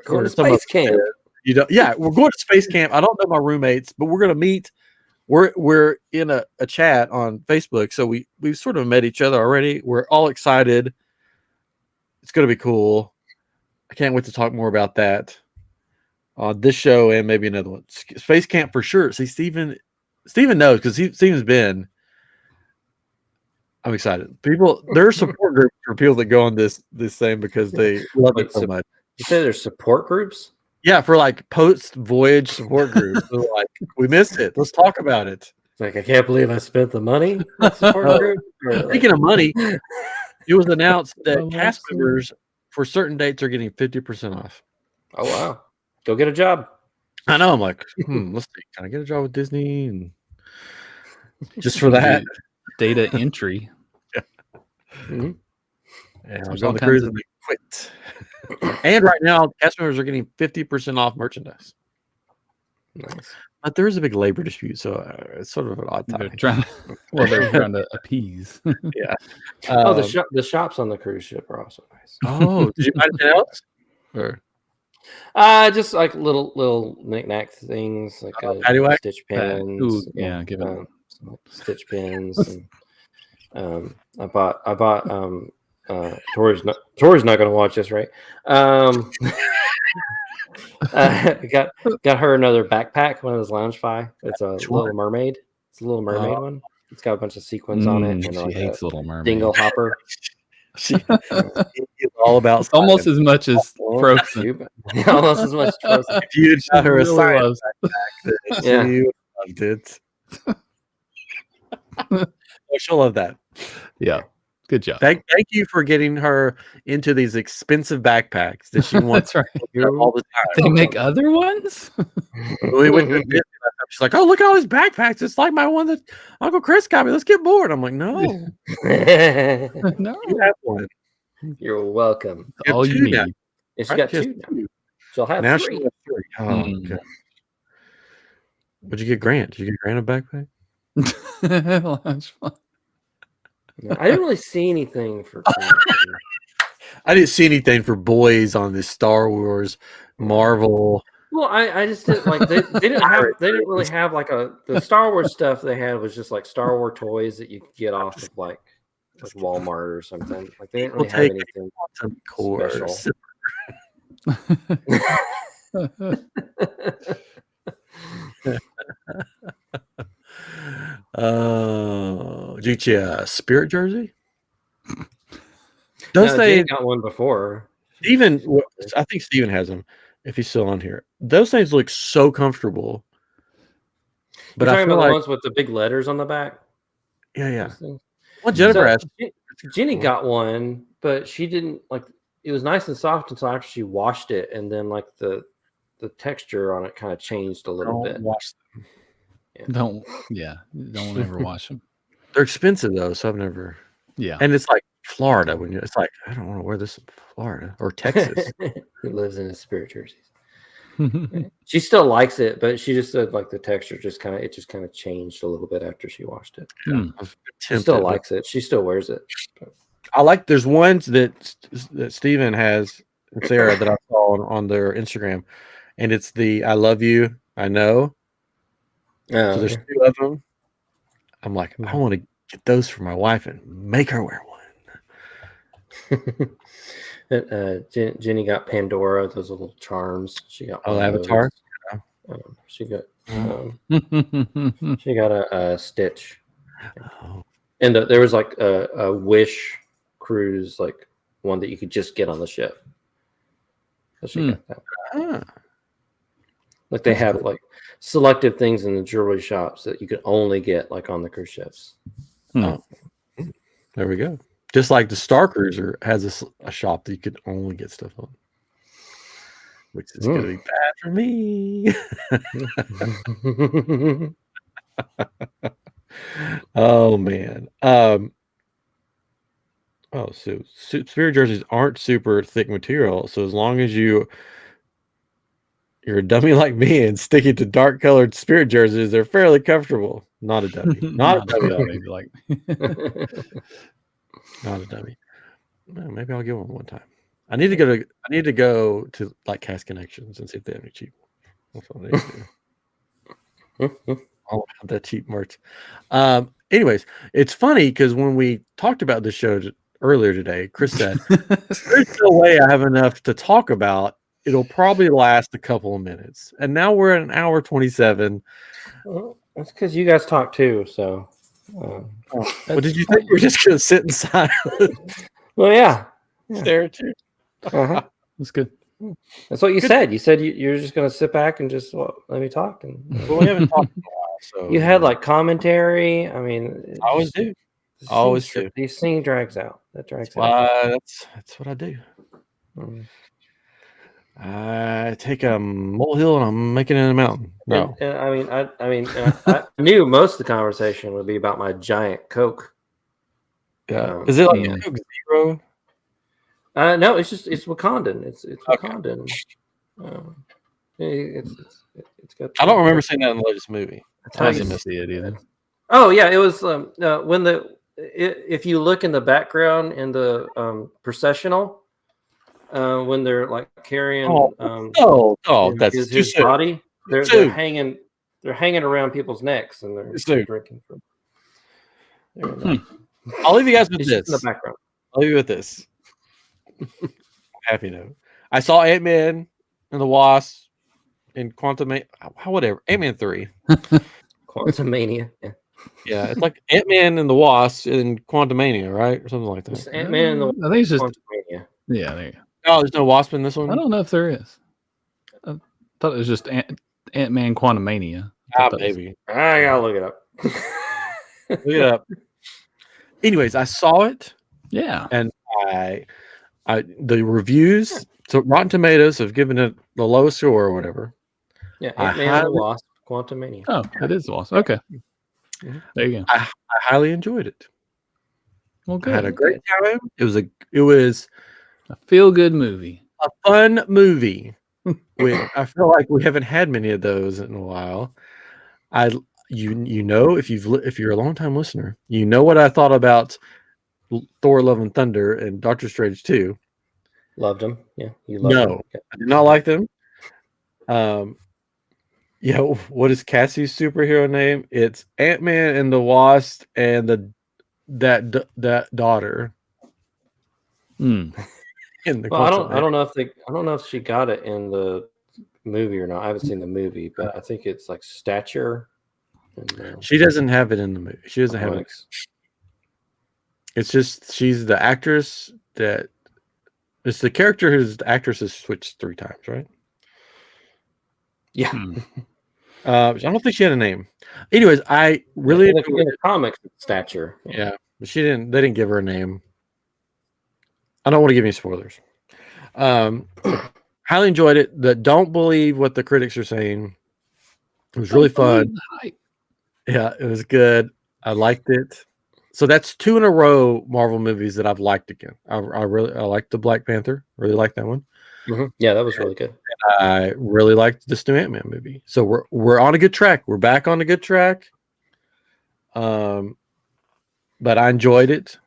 go to space camp. We're going to space camp. I don't know my roommates, but we're going to meet. We're in a chat on Facebook, so we've sort of met each other already. We're all excited. It's going to be cool. I can't wait to talk more about that on this show and maybe another one. Space camp for sure. See, Steven knows because Steven's been. I'm excited. There are support groups for people that go on this thing because they love it so much. You say there's support groups? Yeah, for like post-voyage support groups. Like, we missed it. Let's talk about it. It's like, I can't believe I spent the money. Support group? Speaking of money, it was announced that cast members for certain dates are getting 50% off. Oh, wow. Go get a job. I know. I'm like, let's see. Can I get a job with Disney? And just for that. Data entry. Yeah, I was on the cruise and they quit. And right now, cast members are getting 50% off merchandise. Nice. But there is a big labor dispute, so it's sort of an odd time. They're trying to appease. Yeah. The shops on the cruise ship are also nice. Oh, did you buy anything else? Or? Just like little knick-knack things, like stitch pins. Ooh, yeah, give it stitch pins. And, I bought Tori's not going to watch this, right? Got her another backpack, one of those Loungefly. It's a Little Mermaid. It's a Little Mermaid one. It's got a bunch of sequins on it. And she hates Little Mermaid. Dingle hopper. She's all about. It's almost as much as Frozen. Almost as much as Frozen. If you had shot her a science backpack, she loved it. She'll love that. Yeah. Good job. Thank you for getting her into these expensive backpacks that she wants. That's right. All the time. They make other ones? We went to Disney. She's like, "Oh, look at all these backpacks. It's like my one that Uncle Chris got me. Let's get bored." I'm like, "No, No, you have one. You're welcome. All you need." And she got two now. She'll have Now three. she has three. Oh, God. What'd you get, Grant? Did you get Grant a backpack? That's fun. I didn't really see anything for. I didn't see anything for boys on this Star Wars, Marvel. Well, I just didn't like they didn't really have like the Star Wars stuff they had was just like Star Wars toys that you could get off of like Walmart or something. Like they didn't really have anything special. Did you get a Spirit jersey? They got one before? Steven, I think Steven has them. If he's still on here, those things look so comfortable. But I feel like the ones with the big letters on the back. Yeah. Well, Jennifer asked. Jenny got one, but she didn't like. It was nice and soft until after she washed it, and then like the texture on it kind of changed a little bit. Wash them. Yeah. Don't ever wash them. They're expensive though, so I've never. Yeah, and it's like Florida when it's like I don't want to wear this in Florida or Texas. He lives in his Spirit jerseys. She still likes it, but she just said like the texture just kind of changed a little bit after she washed it. She still likes it. She still wears it. I like. There's ones that Steven has and Sarah that I saw on their Instagram, and it's the "I love you, I know." So there's 2 of them. I'm like, I want to get those for my wife and make her wear one. Jenny got Pandora, those little charms. She got Avatar. She got a Stitch, and there was like a Wish cruise, like one that you could just get on the ship. So she got that. Like they have like selective things in the jewelry shops that you can only get like on the cruise ships. There we go. Just like the Star Cruiser has a shop that you could only get stuff on, which is going to be bad for me. Oh man. So Spirit jerseys aren't super thick material. So as long as you're a dummy like me and sticking to dark colored Spirit jerseys, they're fairly comfortable. Not a dummy. Not a dummy. Like. Not a dummy. Well, maybe I'll get one time. I need to go to like Cast Connections and see if they have any cheap. That's what I need to do. I'll have that cheap merch. Anyways, it's funny because when we talked about this show earlier today, Chris said, "There's no way I have enough to talk about. It'll probably last a couple of minutes." And now we're at 1:27. Well, that's because you guys talk too. So. Well, did you think we're just gonna sit in silence? Well, yeah. Stare at you. That's good. That's what you said. You said you're just gonna sit back and just let me talk. And we haven't talked in a while, so you had like commentary. I mean, I always do. Always do. This scene drags out. That drags out. That's what I do. I take a molehill and I'm making it in a mountain. No, I knew most of the conversation would be about my giant Coke. Yeah, is it like Coke Zero? No, it's Wakandan. It's Wakandan. It's got. I don't remember seeing that in the latest movie. I didn't see it either. Oh yeah, it was when if you look in the background in the processional. When they're like carrying that's his body, they're hanging around people's necks and they're drinking from. I'll leave you guys with this in the background. I'll leave you with this. Happy note. I saw Ant-Man and the Wasp in whatever Ant-Man 3. Quantumania. Yeah, it's like Ant-Man and the Wasp in Quantumania, right, or something like that. It's Ant-Man and the I think it's just Quantumania. Yeah, there you go. Oh, there's no Wasp in this one? I don't know if there is. I thought it was just Ant-Man Quantumania. Maybe. I gotta look it up. Look it up. Anyways, I saw it. Yeah. And the reviews, so Rotten Tomatoes have given it the lowest score or whatever. Yeah, Ant-Man and the Wasp, Quantumania. Oh, it is the Wasp. Okay. There you go. I highly enjoyed it. Well, good. I had a great time. It was a feel-good movie. A fun movie. I feel like we haven't had many of those in a while. You know, if you're a long-time listener, you know what I thought about Thor: Love and Thunder and Doctor Strange 2. Loved them. Yeah, you loved No, them. Okay. I did not like them. Yeah, what is Cassie's superhero name? It's Ant-Man and the Wasp and that daughter. Hmm. In the Well, I don't know if she got it in the movie or not. I haven't seen the movie, but I think it's like Stature. And, she doesn't have it in the movie. She doesn't have it. It's just she's the actress that it's the character whose actress has switched 3 times, right? Yeah. I don't think she had a name. Anyways, I really in the comics, Stature. Yeah, but they didn't give her a name. I don't want to give any spoilers. Highly enjoyed it. Don't believe what the critics are saying. It was really fun. Yeah, it was good. I liked it. So that's 2 in a row Marvel movies that I've liked again. I liked the Black Panther. Really liked that one. Mm-hmm. Yeah, that was really good. I really liked this new Ant-Man movie. So we're on a good track. We're back on a good track. But I enjoyed it.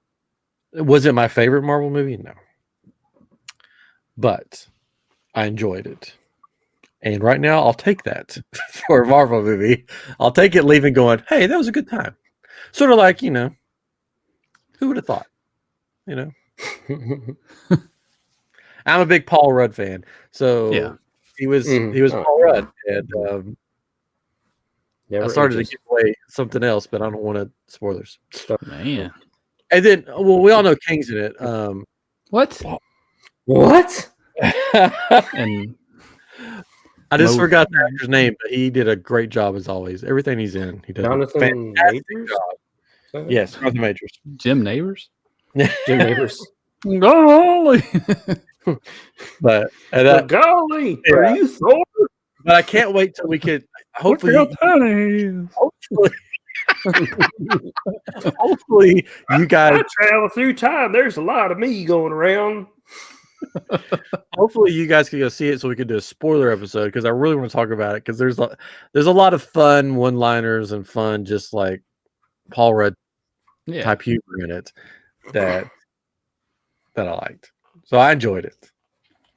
Was it my favorite Marvel movie? No. But I enjoyed it. And right now, I'll take that for a Marvel movie. I'll take it leaving going, hey, that was a good time. Sort of like, who would have thought? I'm a big Paul Rudd fan. So yeah. he was Paul Rudd. And I started to give away something else, but I don't want to spoilers. Man. And then, we all know King's in it. What? And I just forgot the actor's name, but he did a great job as always. Everything he's in, he does a fantastic job. Yes, Jonathan Majors. Jim Neighbors? Jim Neighbors. Golly. But golly, are you sore? But I can't wait till we could hopefully you guys travel through time. There's a lot of me going around. Hopefully you guys can go see it so we can do a spoiler episode because I really want to talk about it because there's a lot of fun one-liners and fun just like Paul Rudd type humor in it that I liked. So I enjoyed it.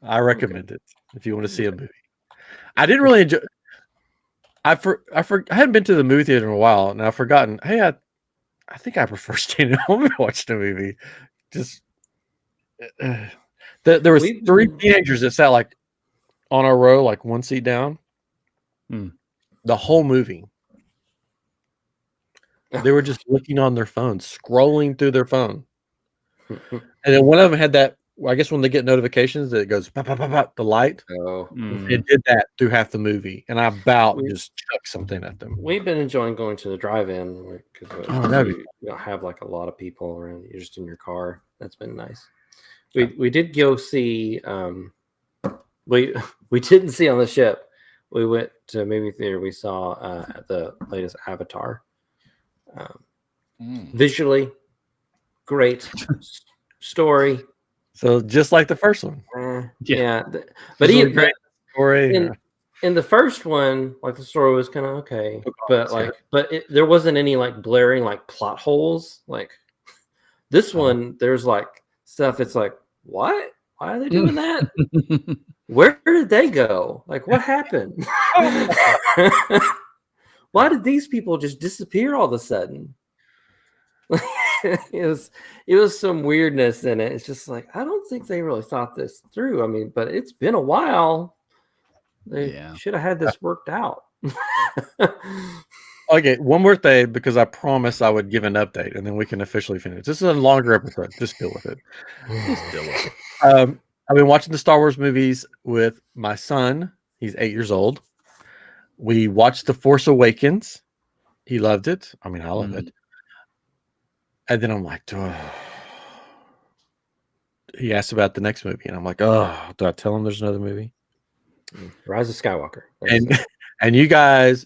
I recommend it if you want to see a movie. I didn't really enjoy. I hadn't been to the movie theater in a while, and I've forgotten. Hey, I think I prefer staying at home and watching a movie. Just there was 3 teenagers that sat like on a row, like 1 seat down. The whole movie, they were just looking on their phone, scrolling through their phone, and then one of them had that. I guess when they get notifications that it goes pop, pop, pop, pop, the light. It did that through half the movie, and I about just chucked something at them. We've been enjoying going to the drive-in because you don't have like a lot of people around. You're just in your car. That's been nice. We did go see. We didn't see on the ship. We went to a movie theater. We saw the latest Avatar. Visually, great story. So just like the first one, but even great story. In the first one, like the story was kind of okay, but there wasn't any like blaring like plot holes. Like this one, there's like stuff. It's like what? Why are they doing that? Where did they go? Like what happened? Why did these people just disappear all of a sudden? It was some weirdness in it. It's just like I don't think they really thought this through. I mean, but it's been a while. They should have had this worked out. Okay, one more thing because I promised I would give an update and then we can officially finish. This is a longer episode. Just deal with it. I've been watching the Star Wars movies with my son. He's 8 years old. We watched The Force Awakens. He loved it. I mean, I love it. And then I'm like, he asked about the next movie, and I'm like, do I tell him there's another movie? Rise of Skywalker. And you guys,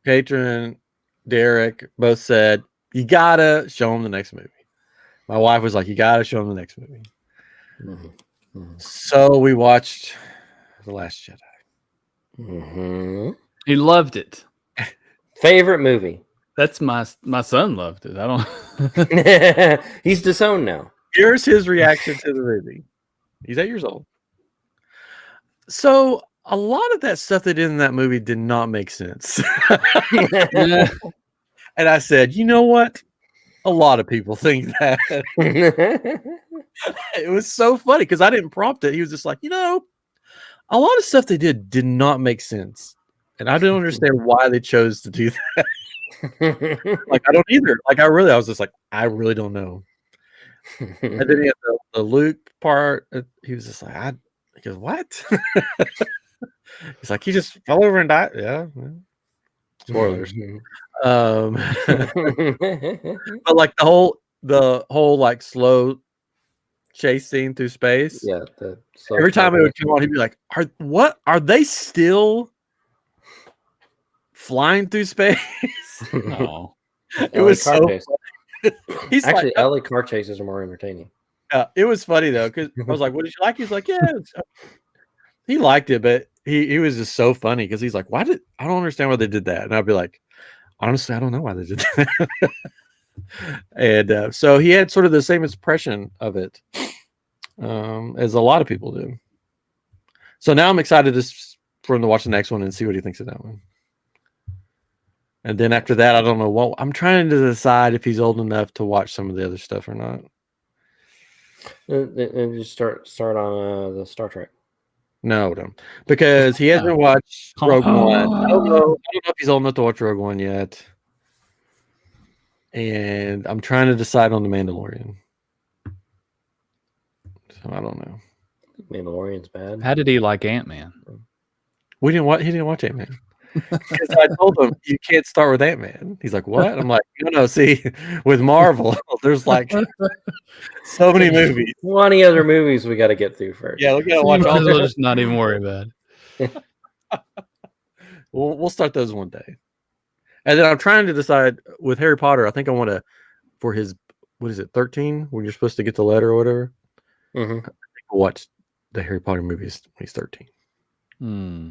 Katrin, Derek, both said you gotta show him the next movie. My wife was like, you gotta show him the next movie. So we watched The Last Jedi. He loved it. Favorite movie. That's my son loved it. I don't. He's disowned now. Here's his reaction to the movie. He's 8 years old. So a lot of that stuff they did in that movie did not make sense. And I said, you know what? A lot of people think that. It was so funny because I didn't prompt it. He was just like, a lot of stuff they did not make sense. And I don't understand why they chose to do that. Like, I don't either. Like, I was just like, I really don't know. And then he had the Luke part. He was just like, he goes, what? He's like, he just fell over and died. Yeah. Spoilers. But like the whole like slow chase scene through space. Yeah. Every time it would come on, he'd be like, are they still flying through space? Oh, It was so funny. He's actually, like, LA car chases are more entertaining. It was funny though, because I was like, what did you like? He's like, yeah, he liked it, but he was just so funny because he's like, I don't understand why they did that. And I'd be like, honestly, I don't know why they did that. And so he had sort of the same impression of it as a lot of people do. So now I'm excited for him to watch the next one and see what he thinks of that one. And then after that, I don't know what I'm trying to decide if he's old enough to watch some of the other stuff or not. And just start on the Star Trek. No, because he hasn't watched Rogue One. I don't know if he's old enough to watch Rogue One yet. And I'm trying to decide on the Mandalorian. So I don't know. Mandalorian's bad. how did he like Ant-Man? He didn't watch Ant-Man. Because I told him you can't start with Ant-Man. He's like, what? I'm like, no. See, with Marvel, there's like so many movies. 20 other movies we got to get through first. Yeah, we gotta watch all. We'll just not even worry about it. We'll start those one day. And then I'm trying to decide with Harry Potter. I think I want to for his 13 when you're supposed to get the letter or whatever. Mm-hmm. I think we'll watch the Harry Potter movies when he's 13. Hmm.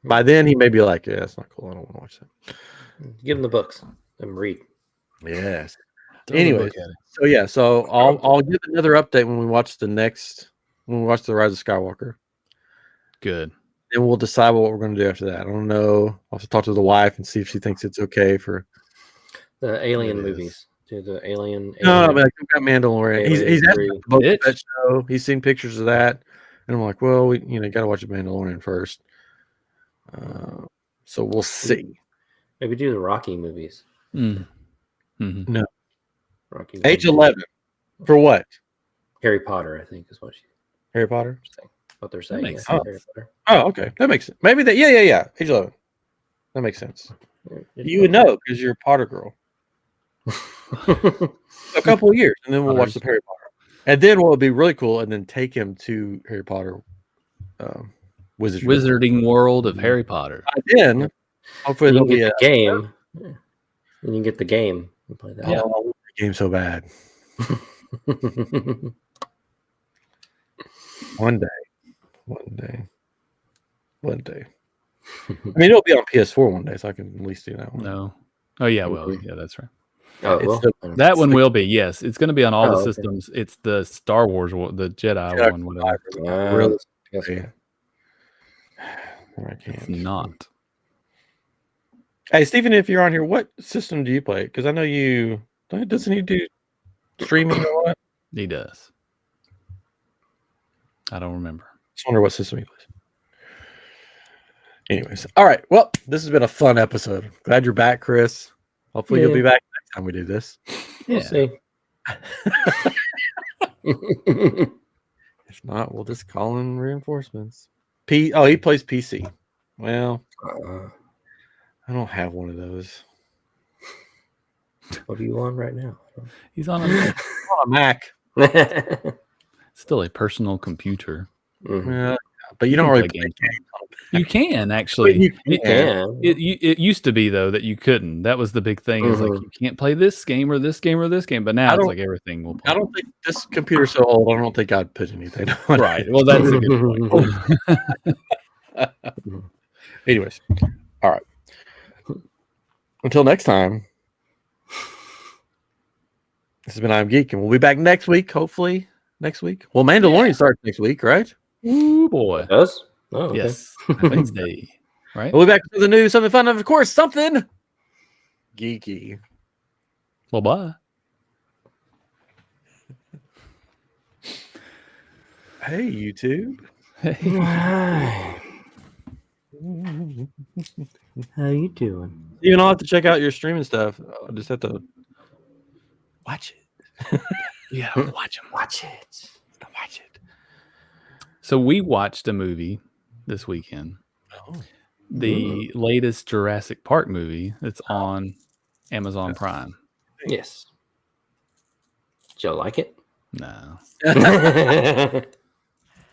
By then he may be like, yeah, that's not cool. I don't want to watch that. Give him the books and read. Yes. Throw Anyway, the book at it. so yeah, so I'll give another update when we watch the Rise of Skywalker. Good. Then we'll decide what we're going to do after that. I don't know. I'll have to talk to the wife and see if she thinks it's okay for The Alien movies. Do the Alien. No, I mean, I've got Mandalorian. He's asked about that show. He's seen pictures of that, and I'm like, well, we got to watch the Mandalorian first. So we'll see. Maybe do the Rocky movies. Mm-hmm. No. Rocky Age movies. 11 for what? Harry Potter, I think, is Harry Potter. what they're saying. makes Yeah, sense. Harry Potter. Oh, okay, that makes sense. Maybe that. Yeah. Age 11. That makes sense. You would know because you're a Potter girl. A couple of years, and then we'll watch the Harry Potter. And then what would be really cool, and then take him to Harry Potter Wizarding World of Harry Potter. Then hopefully you there'll can be get the game. Yeah. And you can get the game and play that. I want the game so bad. One day. I mean, it'll be on PS4 one day, so I can at least do that one. No. Oh yeah, well, yeah, that's right. That one will be, yes. It's going to be on all the okay. systems. It's the Star Wars, the Jedi one, whatever. Really? Okay. I can't. It's not. Hey, Stephen, if you're on here, what system do you play? Because I know doesn't he do streaming or what? He does. I don't remember. Just wonder what system he plays. Anyways, all right. Well, this has been a fun episode. Glad you're back, Chris. Hopefully you'll be back next time we do this. We'll see. If not, we'll just call in reinforcements. He plays PC. Well, I don't have one of those. What are you on right now? He's on a Mac. Still a personal computer. Yeah, but you don't really play games. You can actually. You can. It used to be though that you couldn't. That was the big thing. Is like you can't play this game or this game or this game. But now it's like everything will play. I don't think this computer's so old. I don't think I'd put anything on. Right. Well, that's a good point. Anyways, all right. Until next time, this has been IamGEEK, and we'll be back next week, hopefully. next week. Well, Mandalorian starts next week, right? Ooh, boy. It does? Oh, okay. Yes. Wednesday. Right? We'll be back to the news, something fun, and of course, something geeky. Well, bye. Hey, YouTube. Hi. How you doing? You don't have to check out your streaming stuff. I just have to watch it. Yeah, watch them. Watch it. Watch it. So we watched a movie this weekend. Oh. The latest Jurassic Park movie that's on Amazon Prime. Yes. Did you like it? No. Thank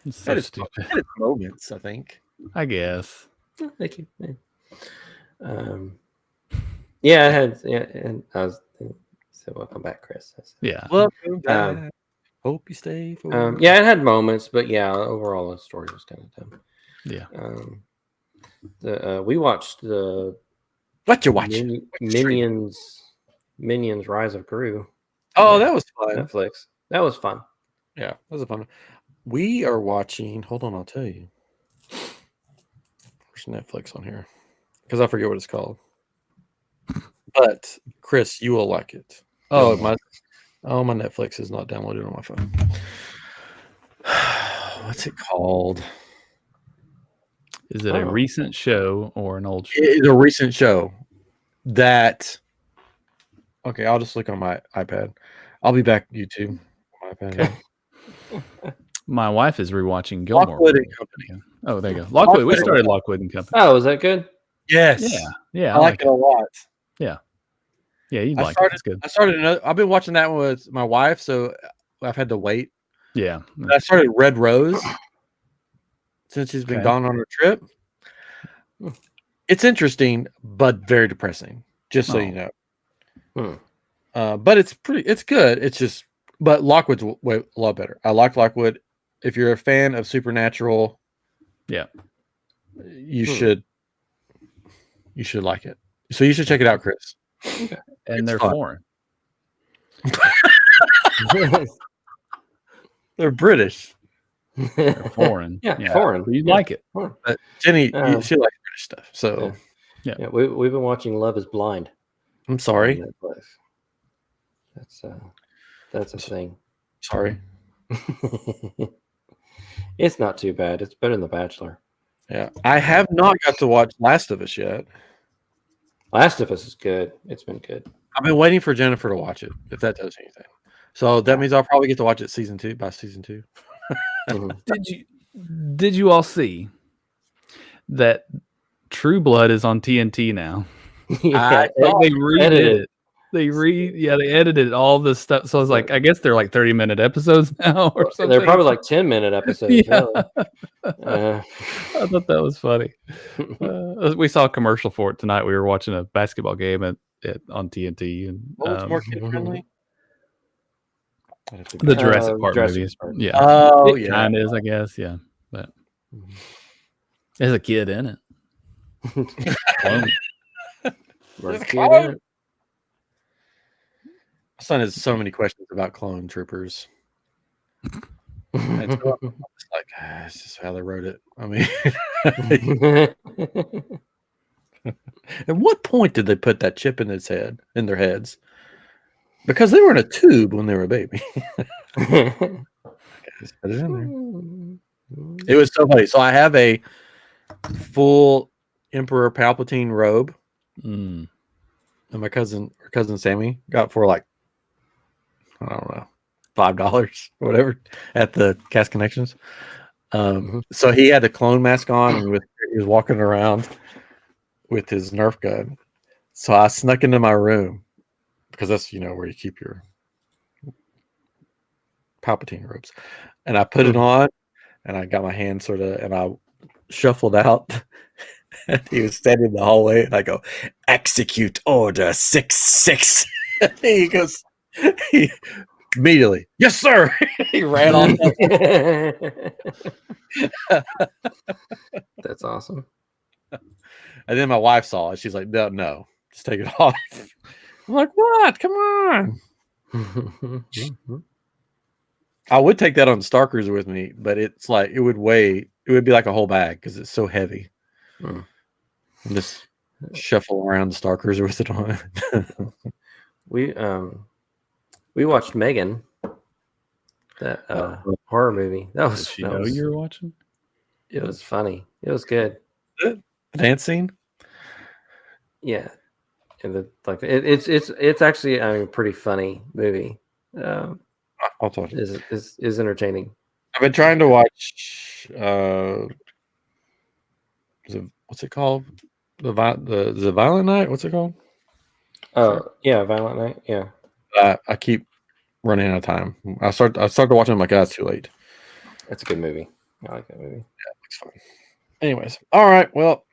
It's so stupid. It's moments, I think. I guess. you. Yeah, I had. Yeah, and I was. So welcome back, Chris. Yeah. Welcome back. Hope you stay for. Yeah, it had moments, but yeah, overall the story was kind of dumb. Yeah. We watched the What you watching? Minions Rise of Gru. Oh, that was fun. Netflix. That was fun. Yeah, that was a fun. We are watching. Hold on, I'll tell you. There's Netflix on here because I forget what it's called. But Chris, you will like it. Oh, my Netflix is not downloaded on my phone. What's it called? Is it a recent show or an old show? It's a recent show that. Okay, I'll just look on my iPad. I'll be back YouTube. My iPad. Okay. My wife is rewatching Gilmore. Lockwood and Company. Oh, there you go. Lockwood. We started Lockwood and Company. Oh, is that good? Yes. Yeah. I like it a lot. Yeah, you'd like it. It's good. I started another. I've been watching that one with my wife, so I've had to wait. Yeah. I started Red Rose since she's been gone on her trip. It's interesting, but very depressing. Just so you know. But it's good. It's just, but Lockwood's a lot better. I like Lockwood. If you're a fan of Supernatural, you should like it. So you should check it out, Chris. Okay. And they're foreign. They're British. They're foreign. Yeah, foreign. You'd like it. But Jenny, she likes British stuff. So yeah, we've been watching Love Is Blind. I'm sorry. That's a thing. Sorry. It's not too bad. It's better than The Bachelor. Yeah, I have not got to watch Last of Us yet. Last of Us is good. It's been good. I've been waiting for Jennifer to watch it, if that does anything. So that means I'll probably get to watch it by season 2. Did you all see that True Blood is on TNT now? Yeah, they redid it. They edited all this stuff. So it's like, I guess they're like 30-minute episodes now or something. They're probably like 10-minute episodes. Yeah. Really. I thought that was funny. We saw a commercial for it tonight. We were watching a basketball game on TNT. And more kid friendly? The Jurassic Park movie. Yeah. Oh, it kind of is, I guess. Yeah. But there's a kid in it. There's a kid in it. My son has so many questions about clone troopers. And so I'm just like, it's just how they wrote it. I mean, at what point did they put that chip in their heads? Because they were in a tube when they were a baby. It was so funny. So I have a full Emperor Palpatine robe. And my cousin Sammy got for like, I don't know, $5 or whatever at the Cast Connections. So he had the clone mask on and he was walking around with his Nerf gun. So I snuck into my room because that's where you keep your Palpatine robes, and I put it on and I got my hand and I shuffled out. And he was standing in the hallway, and I go, "Execute Order 66." He goes, immediately, "Yes, sir." He ran off. That's awesome. And then my wife saw it. She's like, "No, just take it off." I'm like, "What? Come on." I would take that on Star Cruiser with me, but it's like it would be like a whole bag because it's so heavy. And just shuffle around the Star Cruiser with it on. We watched Megan, that horror movie. That was. Did you know you were watching? It was funny. It was good. The dance scene. Yeah, and it's actually a pretty funny movie. I'll talk. Is entertaining. I've been trying to watch. What's it called? The Violent Night. What's it called? Oh yeah, Violent Night. Yeah. I keep running out of time. I started watching. I'm like, that's too late. That's a good movie. I like that movie. Yeah, it looks fun. Anyways, all right. Well,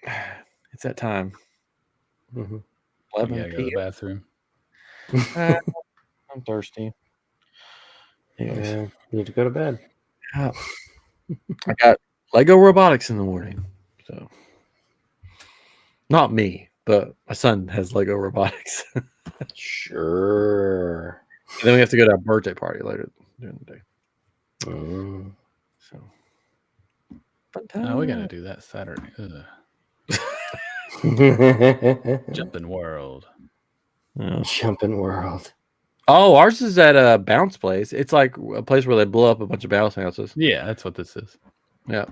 it's that time. 11 go to the bathroom. I'm thirsty. Anyways, you need to go to bed. Yeah. I got Lego robotics in the morning, so not me, but my son has Lego robotics. Sure. And then we have to go to a birthday party later during the day. So, we gotta do that Saturday. Jumping World. Yeah. Jumping World. Oh, ours is at a bounce place. It's like a place where they blow up a bunch of bounce houses. Yeah, that's what this is. Yeah.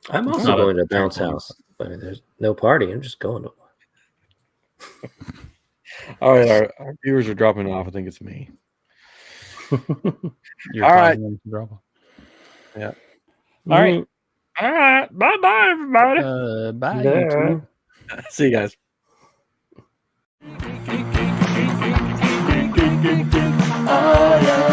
I'm also going to a bounce house. I mean, there's no party. I'm just going to one. All right, our viewers are dropping off. I think it's me. You're all right. Them to drop off. Yeah. All right. All right. Bye, everybody. Bye. Yeah. See you guys. I am